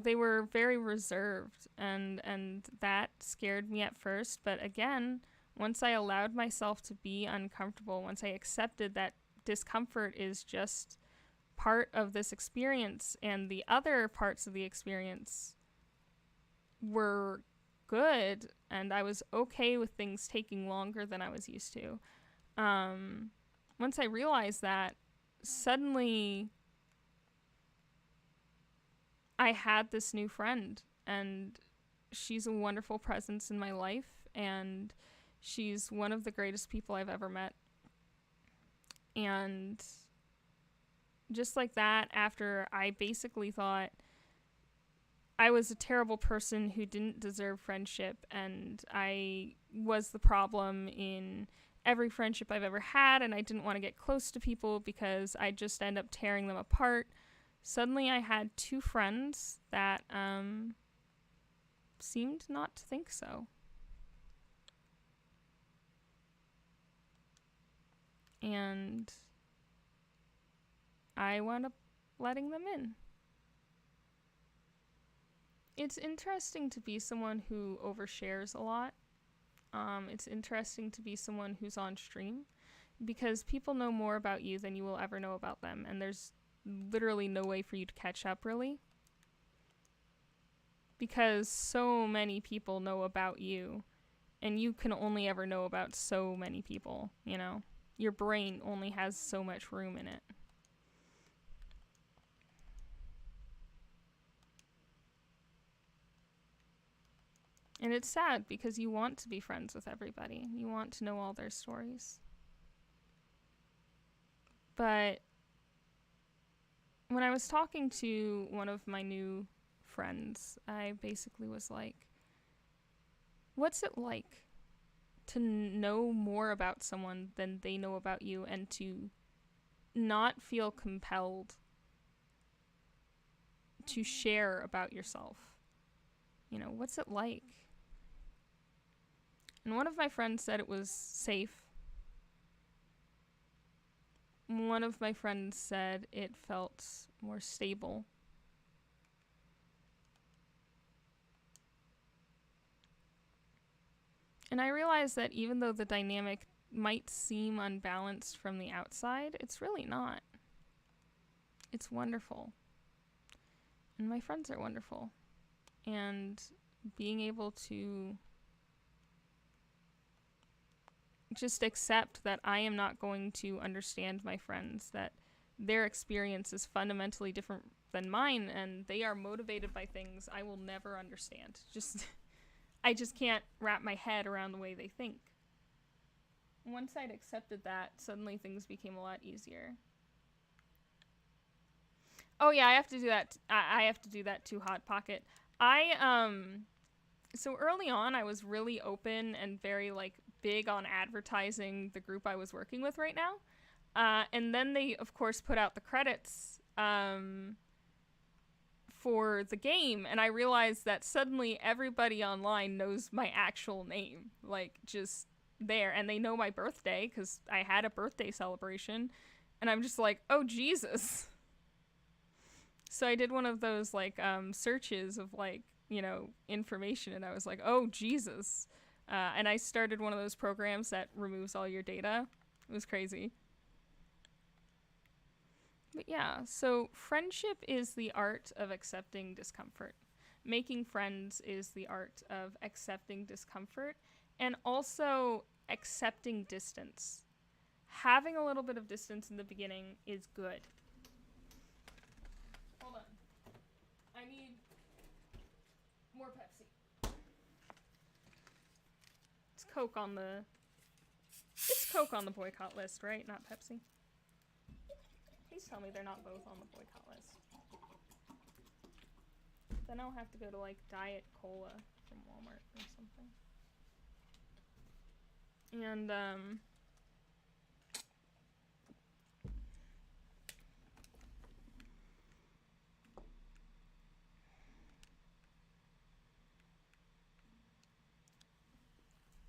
they were very reserved, and that scared me at first. But again, once I allowed myself to be uncomfortable, once I accepted that discomfort is just part of this experience and the other parts of the experience were good, and I was okay with things taking longer than I was used to. Once I realized that, suddenly I had this new friend, and she's a wonderful presence in my life, and she's one of the greatest people I've ever met. And just like that, after I basically thought I was a terrible person who didn't deserve friendship, and I was the problem in every friendship I've ever had, and I didn't want to get close to people because I'd just end up tearing them apart. Suddenly I had two friends that seemed not to think so. And I wound up letting them in. It's interesting to be someone who overshares a lot. It's interesting to be someone who's on stream, because people know more about you than you will ever know about them, and there's literally no way for you to catch up, really. Because so many people know about you, and you can only ever know about so many people, you know? Your brain only has so much room in it. And it's sad because you want to be friends with everybody. You want to know all their stories. But when I was talking to one of my new friends, I basically was like, what's it like to know more about someone than they know about you, and to not feel compelled to share about yourself? You know, what's it like? And one of my friends said it was safe. One of my friends said it felt more stable. And I realized that even though the dynamic might seem unbalanced from the outside, it's really not. It's wonderful. And my friends are wonderful. And being able to just accept that I am not going to understand my friends, that their experience is fundamentally different than mine, and they are motivated by things I will never understand. I just can't wrap my head around the way they think. Once I'd accepted that, suddenly things became a lot easier. Oh yeah, I have to do that. I have to do that too, Hot Pocket. So early on, I was really open and very, like, big on advertising the group I was working with right now. And then they, of course, put out the credits for the game, and I realized that suddenly everybody online knows my actual name, like, just there, and they know my birthday, because I had a birthday celebration, and I'm just like, oh, Jesus. So I did one of those, like, searches of, like, you know, information, and I was like, oh, Jesus. And I started one of those programs that removes all your data. It was crazy. But yeah, so friendship is the art of accepting discomfort. Making friends is the art of accepting discomfort, and also accepting distance. Having a little bit of distance in the beginning is good. Hold on. I need more Pepsi. It's Coke on the boycott list, right? Not Pepsi. Please tell me they're not both on the boycott list. Then I'll have to go to, like, Diet Cola from Walmart or something. And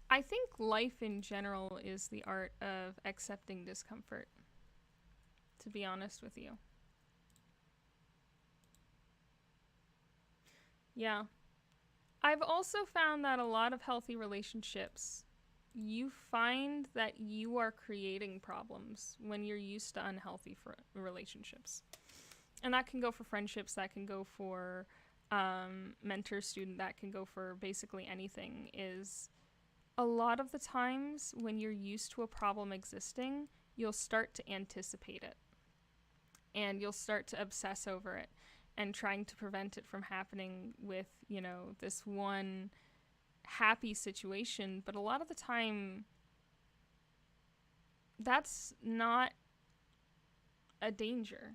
I think life in general is the art of accepting discomfort, to be honest with you. Yeah. I've also found that a lot of healthy relationships, you find that you are creating problems when you're used to unhealthy relationships. And that can go for friendships, that can go for mentor student, that can go for basically anything. Is a lot of the times when you're used to a problem existing, you'll start to anticipate it. And you'll start to obsess over it and trying to prevent it from happening with, you know, this one happy situation. But a lot of the time, that's not a danger.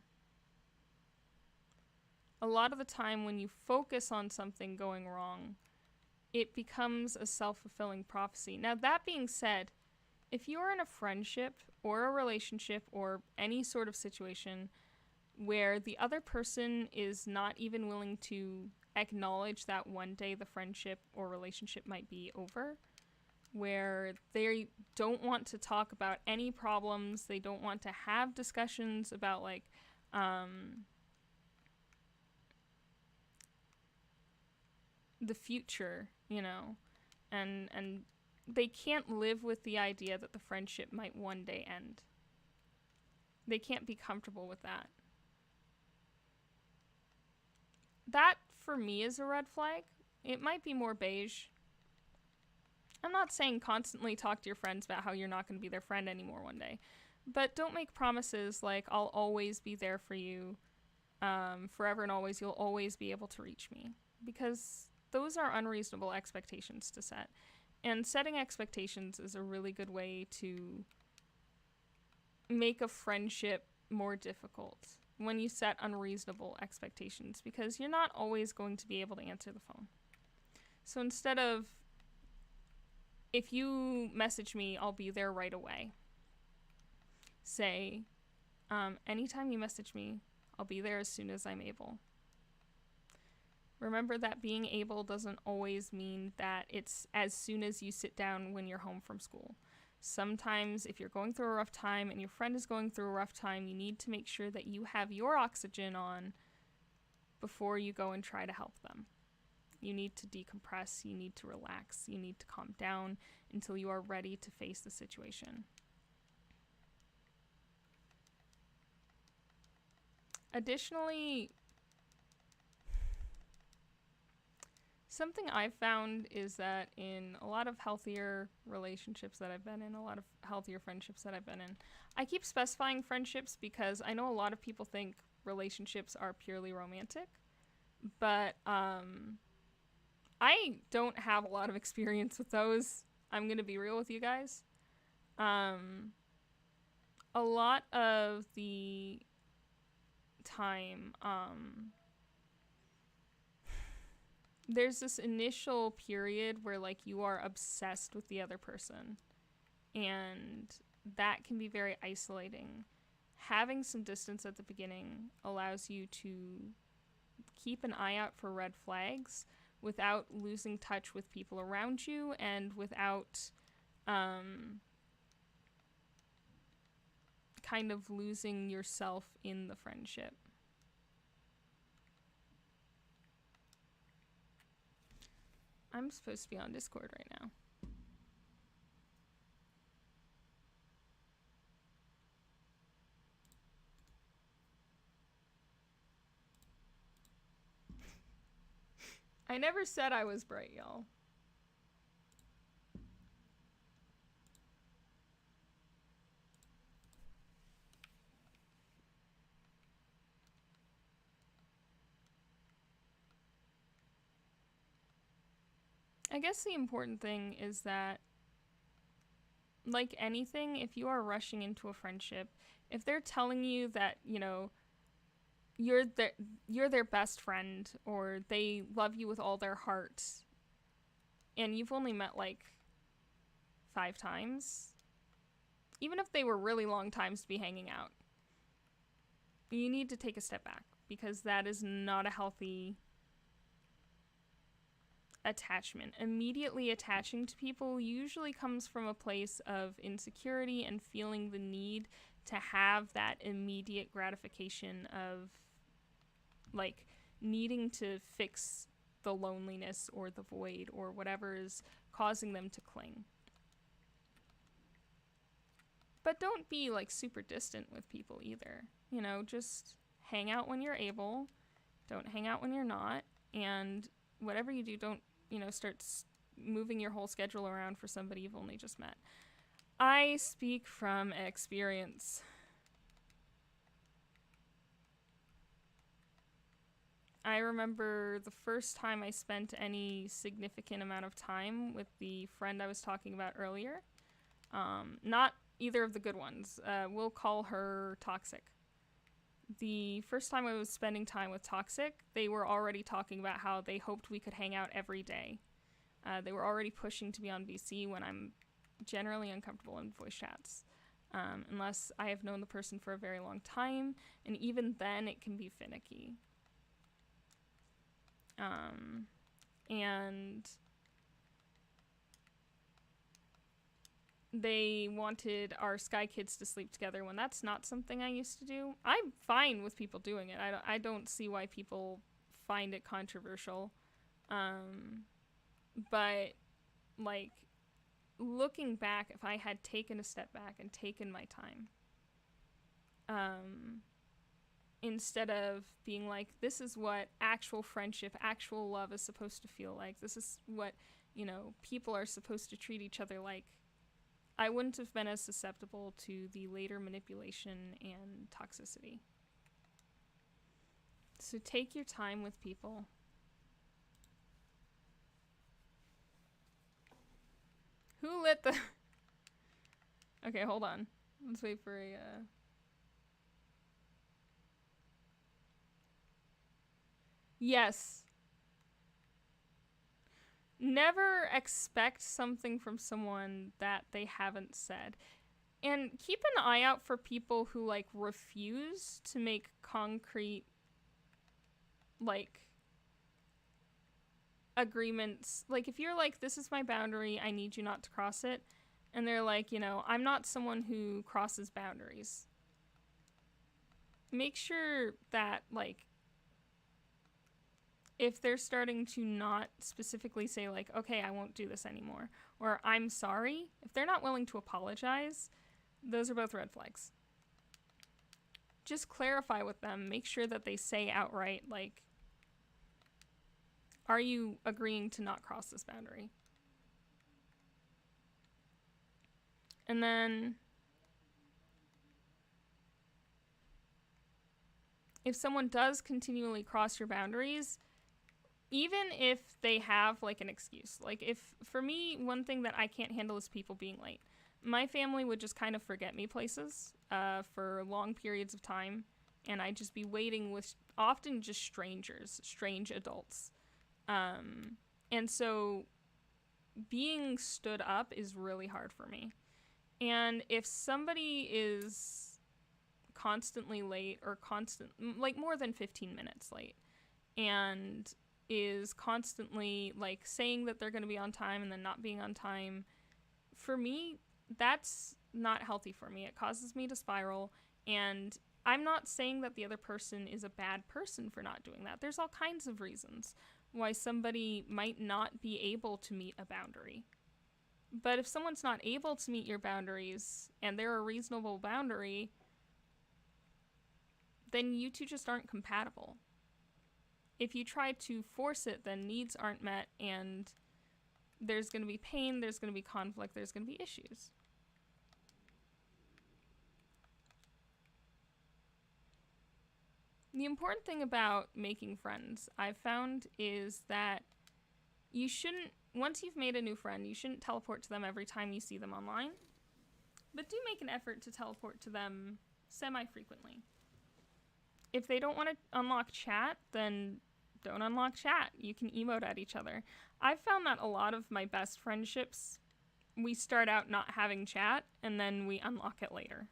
A lot of the time when you focus on something going wrong, it becomes a self-fulfilling prophecy. Now, that being said, if you're in a friendship or a relationship or any sort of situation where the other person is not even willing to acknowledge that one day the friendship or relationship might be over, where they don't want to talk about any problems. They don't want to have discussions about like the future, you know, and they can't live with the idea that the friendship might one day end. They can't be comfortable with that. That, for me, is a red flag. It might be more beige. I'm not saying constantly talk to your friends about how you're not going to be their friend anymore one day. But don't make promises like, I'll always be there for you forever and always. You'll always be able to reach me. Because those are unreasonable expectations to set. And setting expectations is a really good way to make a friendship more difficult when you set unreasonable expectations, because you're not always going to be able to answer the phone. So instead of, if you message me, I'll be there right away, say, anytime you message me, I'll be there as soon as I'm able. Remember that being able doesn't always mean that it's as soon as you sit down when you're home from school. Sometimes if you're going through a rough time and your friend is going through a rough time, you need to make sure that you have your oxygen on before you go and try to help them. You need to decompress, you need to relax, you need to calm down until you are ready to face the situation. Additionally, something I've found is that in a lot of healthier relationships that I've been in, a lot of healthier friendships that I've been in, I keep specifying friendships because I know a lot of people think relationships are purely romantic, but I don't have a lot of experience with those. I'm going to be real with you guys. A lot of the time, there's this initial period where like you are obsessed with the other person, and that can be very isolating. Having some distance at the beginning allows you to keep an eye out for red flags without losing touch with people around you and without kind of losing yourself in the friendship. I'm supposed to be on Discord right now. I never said I was bright, y'all. I guess the important thing is that, like anything, if you are rushing into a friendship, if they're telling you that, you know, you're their best friend, or they love you with all their heart, and you've only met like 5 times, even if they were really long times to be hanging out, you need to take a step back, because that is not a healthy attachment. Immediately attaching to people usually comes from a place of insecurity and feeling the need to have that immediate gratification of like needing to fix the loneliness or the void or whatever is causing them to cling. But don't be like super distant with people either. You know, just hang out when you're able. Don't hang out when you're not. And whatever you do, don't, you know, start moving your whole schedule around for somebody you've only just met. I speak from experience. I remember the first time I spent any significant amount of time with the friend I was talking about earlier. Not either of the good ones. We'll call her Toxic. The first time I was spending time with Toxic, they were already talking about how they hoped we could hang out every day. They were already pushing to be on VC when I'm generally uncomfortable in voice chats. Unless I have known the person for a very long time, and even then it can be finicky. And they wanted our Sky Kids to sleep together when that's not something I used to do. I'm fine with people doing it. I don't see why people find it controversial. But, like, looking back, if I had taken a step back and taken my time, instead of being like, this is what actual friendship, actual love is supposed to feel like, this is what, you know, people are supposed to treat each other like, I wouldn't have been as susceptible to the later manipulation and toxicity. So take your time with people. Who lit the... Okay, hold on. Let's wait for a... Yes. Never expect something from someone that they haven't said. And keep an eye out for people who, like, refuse to make concrete, like, agreements. Like, if you're like, this is my boundary, I need you not to cross it, and they're like, you know, I'm not someone who crosses boundaries. Make sure that, like, if they're starting to not specifically say, like, okay, I won't do this anymore, or I'm sorry, if they're not willing to apologize, those are both red flags. Just clarify with them. Make sure that they say outright, like, are you agreeing to not cross this boundary? And then if someone does continually cross your boundaries, even if they have, like, an excuse. Like, if, for me, one thing that I can't handle is people being late. My family would just kind of forget me places for long periods of time, and I'd just be waiting with often just strangers, strange adults. And so being stood up is really hard for me. And if somebody is constantly late or like more than 15 minutes late, and is constantly, like, saying that they're going to be on time and then not being on time, for me, that's not healthy for me. It causes me to spiral, and I'm not saying that the other person is a bad person for not doing that. There's all kinds of reasons why somebody might not be able to meet a boundary. But if someone's not able to meet your boundaries and they're a reasonable boundary, then you two just aren't compatible. If you try to force it, then needs aren't met, and there's going to be pain, there's going to be conflict, there's going to be issues. The important thing about making friends, I've found, is that you shouldn't, once you've made a new friend, you shouldn't teleport to them every time you see them online. But do make an effort to teleport to them semi-frequently. If they don't want to unlock chat, then don't unlock chat. You can emote at each other. I've found that a lot of my best friendships, we start out not having chat, and then we unlock it later.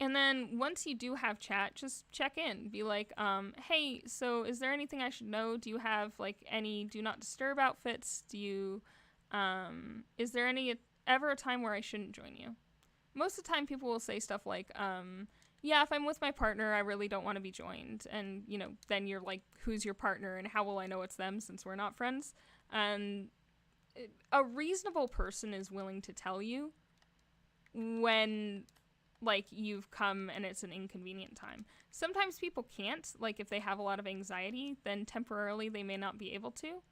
And then once you do have chat, just check in. Be like, hey, so is there anything I should know? Do you have, like, any do not disturb outfits? Do you, is there ever a time where I shouldn't join you? Most of the time people will say stuff like, yeah, if I'm with my partner, I really don't want to be joined. And, you know, then you're like, who's your partner and how will I know it's them since we're not friends? And a reasonable person is willing to tell you when, like, you've come and it's an inconvenient time. Sometimes people can't. Like, if they have a lot of anxiety, then temporarily they may not be able to.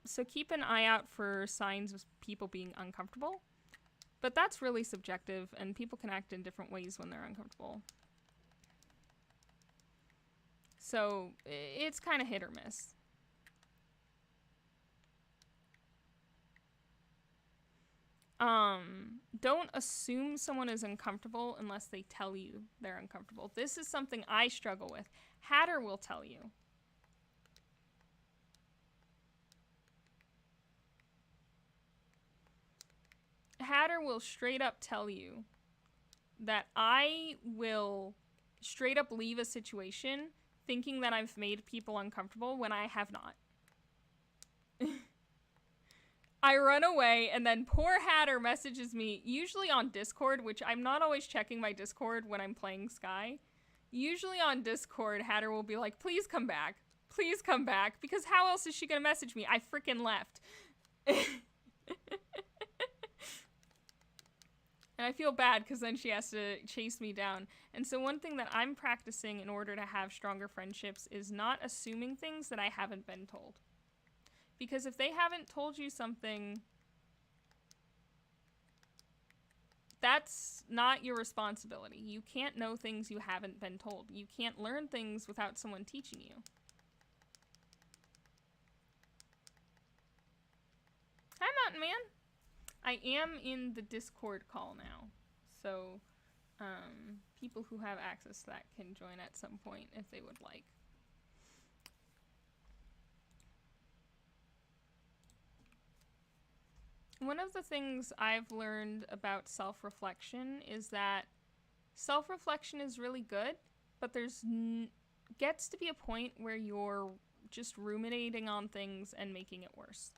So keep an eye out for signs of people being uncomfortable. But that's really subjective, and people can act in different ways when they're uncomfortable. So it's kind of hit or miss. Don't assume someone is uncomfortable unless they tell you they're uncomfortable. This is something I struggle with. Hatter will tell you. Hatter will straight up tell you that I will straight up leave a situation thinking that I've made people uncomfortable when I have not. I run away, and then poor Hatter messages me, usually on Discord, which I'm not always checking my Discord when I'm playing Sky. Usually on Discord, Hatter will be like, please come back. Please come back. Because how else is she going to message me? I freaking left. And I feel bad because then she has to chase me down. And so one thing that I'm practicing in order to have stronger friendships is not assuming things that I haven't been told. Because if they haven't told you something, that's not your responsibility. You can't know things you haven't been told. You can't learn things without someone teaching you. Hi, Mountain Man. I am in the Discord call now, so people who have access to that can join at some point if they would like. One of the things I've learned about self-reflection is that self-reflection is really good, but there's gets to be a point where you're just ruminating on things and making it worse.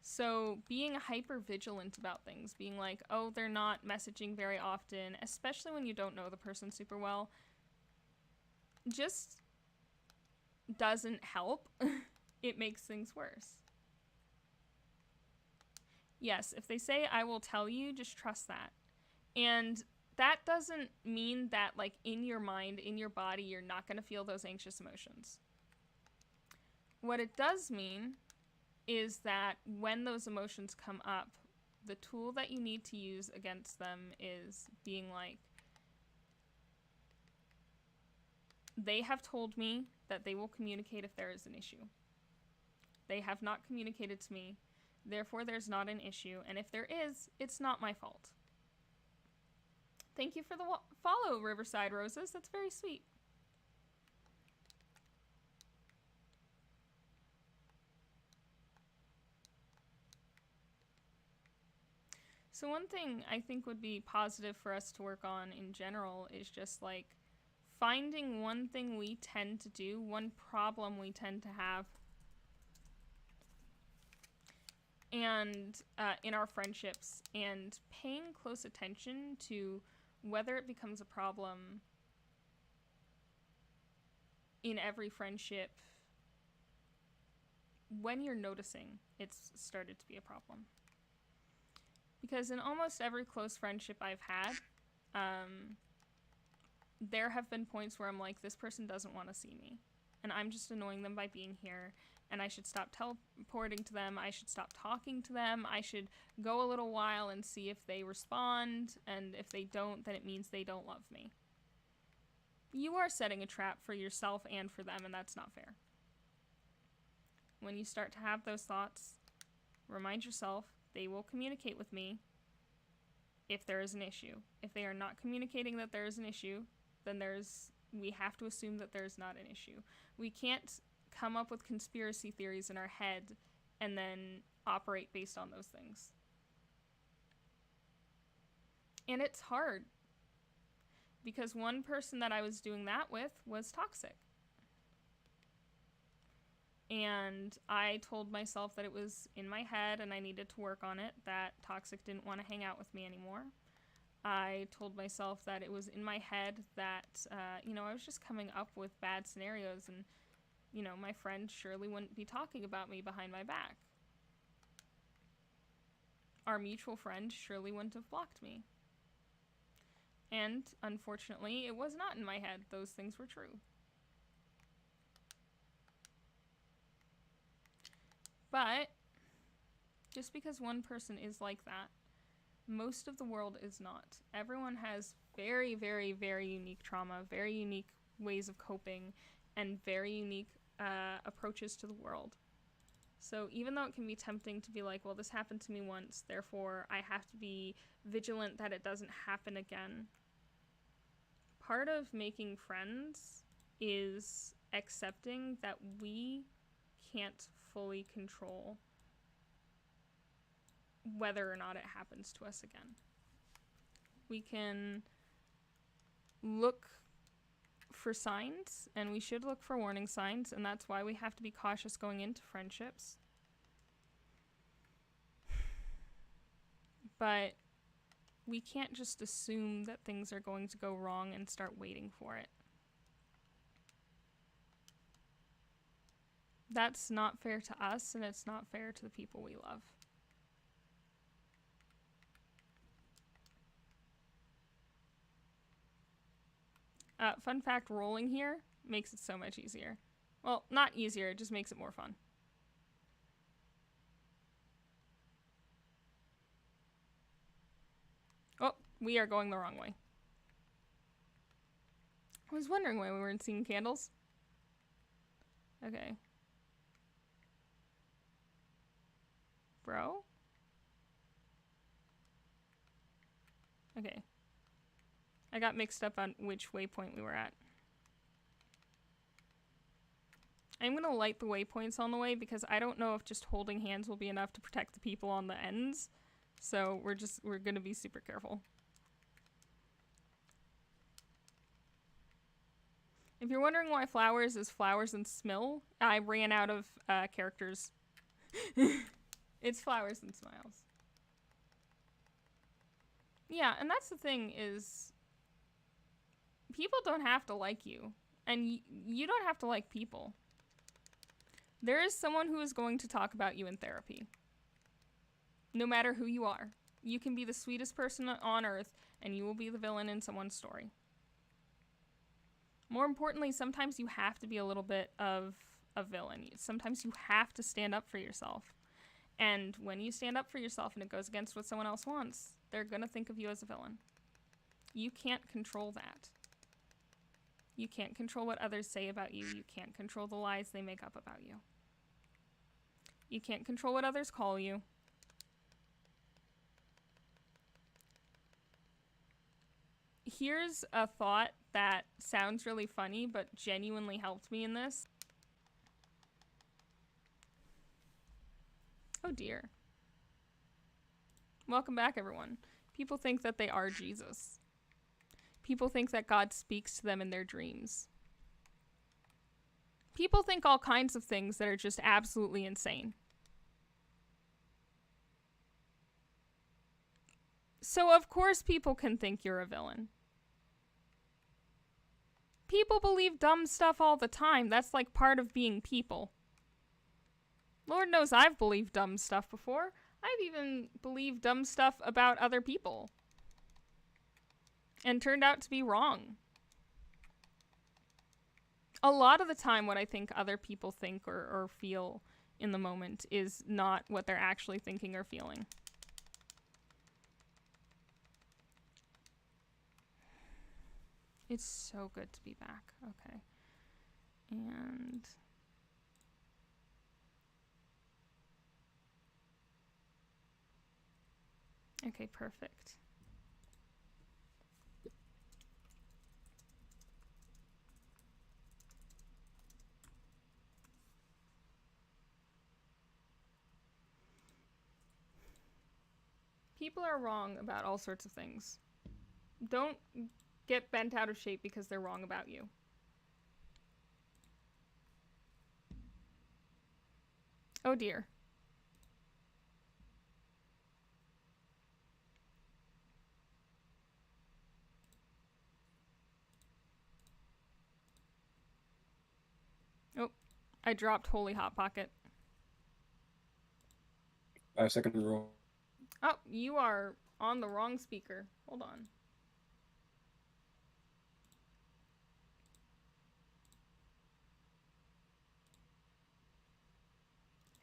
So being hyper vigilant about things, being like, oh, they're not messaging very often, especially when you don't know the person super well, just doesn't help. It makes things worse. Yes, if they say, I will tell you, just trust that. And that doesn't mean that, like, in your mind, in your body, you're not going to feel those anxious emotions. What it does mean is that when those emotions come up, the tool that you need to use against them is being like, they have told me that they will communicate if there is an issue. They have not communicated to me, therefore there's not an issue, and if there is, it's not my fault. Thank you for the follow, Riverside Roses. That's very sweet. So one thing I think would be positive for us to work on in general is just like finding one thing we tend to do, one problem we tend to have, and in our friendships, and paying close attention to whether it becomes a problem in every friendship when you're noticing it's started to be a problem. Because in almost every close friendship I've had, there have been points where I'm like, this person doesn't want to see me, and I'm just annoying them by being here, and I should stop teleporting to them, I should stop talking to them, I should go a little while and see if they respond, and if they don't, then it means they don't love me. You are setting a trap for yourself and for them, and that's not fair. When you start to have those thoughts, remind yourself, they will communicate with me if there is an issue. If they are not communicating that there is an issue, then we have to assume that there's not an issue. We can't come up with conspiracy theories in our head and then operate based on those things. And it's hard, because one person that I was doing that with was toxic. And I told myself that it was in my head and I needed to work on it, that toxic didn't want to hang out with me anymore. I told myself that it was in my head that, I was just coming up with bad scenarios, and, my friend surely wouldn't be talking about me behind my back. Our mutual friend surely wouldn't have blocked me. And, unfortunately, it was not in my head. Those things were true. But just because one person is like that, most of the world is not. Everyone has very, very, very unique trauma, very unique ways of coping, and very unique approaches to the world. So even though it can be tempting to be like, well, this happened to me once, therefore I have to be vigilant that it doesn't happen again, part of making friends is accepting that we can't fully control whether or not it happens to us again. We can look for signs, and we should look for warning signs, and that's why we have to be cautious going into friendships. But we can't just assume that things are going to go wrong and start waiting for it. That's not fair to us, and it's not fair to the people we love. Fun fact, rolling here makes it so much easier. Well, not easier, it just makes it more fun. Oh, we are going the wrong way. I was wondering why we weren't seeing candles. Okay. Bro? Okay. I got mixed up on which waypoint we were at. I'm gonna light the waypoints on the way because I don't know if just holding hands will be enough to protect the people on the ends. So we're gonna be super careful. If you're wondering why flowers is flowers and smell, I ran out of characters. It's flowers and smiles. Yeah, and that's the thing is people don't have to like you, and you don't have to like people. There is someone who is going to talk about you in therapy. No matter who you are. You can be the sweetest person on earth, and you will be the villain in someone's story. More importantly, sometimes you have to be a little bit of a villain. Sometimes you have to stand up for yourself. And when you stand up for yourself and it goes against what someone else wants, they're going to think of you as a villain. You can't control that. You can't control what others say about you. You can't control the lies they make up about you. You can't control what others call you. Here's a thought that sounds really funny, but genuinely helped me in this. Oh dear. Welcome back, everyone. People think that they are Jesus. People think that God speaks to them in their dreams. People think all kinds of things that are just absolutely insane. So of course people can think you're a villain. People believe dumb stuff all the time. That's like part of being people. Lord knows I've believed dumb stuff before. I've even believed dumb stuff about other people. And turned out to be wrong. A lot of the time what I think other people think or feel in the moment is not what they're actually thinking or feeling. It's so good to be back. Okay. And... okay, perfect. People are wrong about all sorts of things. Don't get bent out of shape because they're wrong about you. Oh dear. Oh, I dropped Holy Hot Pocket. 5-second rule. Oh, you are on the wrong speaker. Hold on.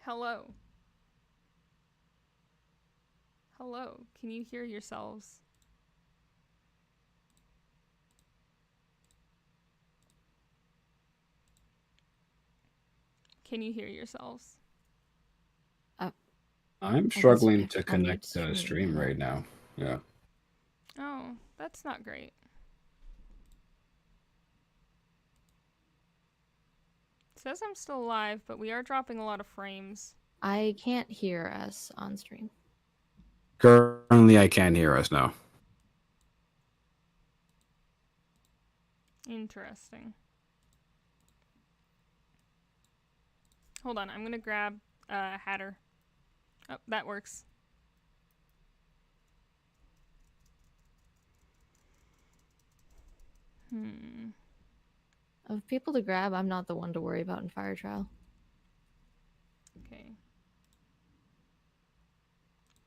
Hello. Hello. Can you hear yourselves? Can you hear yourselves? I'm struggling to connect to the stream right now. Yeah. Oh, that's not great. It says I'm still alive, but we are dropping a lot of frames. I can't hear us on stream. Currently, I can't hear us now. Interesting. Hold on, I'm gonna grab Hatter. Oh, that works. Of people to grab, I'm not the one to worry about in fire trial. Okay.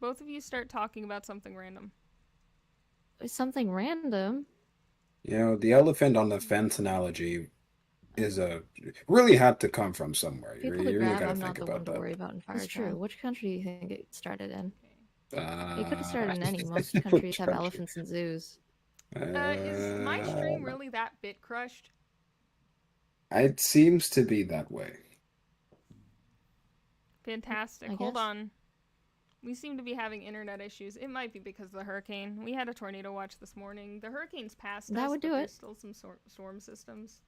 Both of you start talking about something random. Something random. You know, the elephant on the fence analogy is really had to come from somewhere. People to You really grab, got to I'm not think the one about to that. worry about in fire That's trial. true. Which country do you think it started in? Okay. It could have started in any. Most countries Which have country? elephants in zoos. Is my stream really that bit crushed? It seems to be that way. Fantastic. I Hold guess. on. We seem to be having internet issues. It might be because of the hurricane. We had a tornado watch this morning. The hurricane's passed That us, would but do there's it. still some storm systems.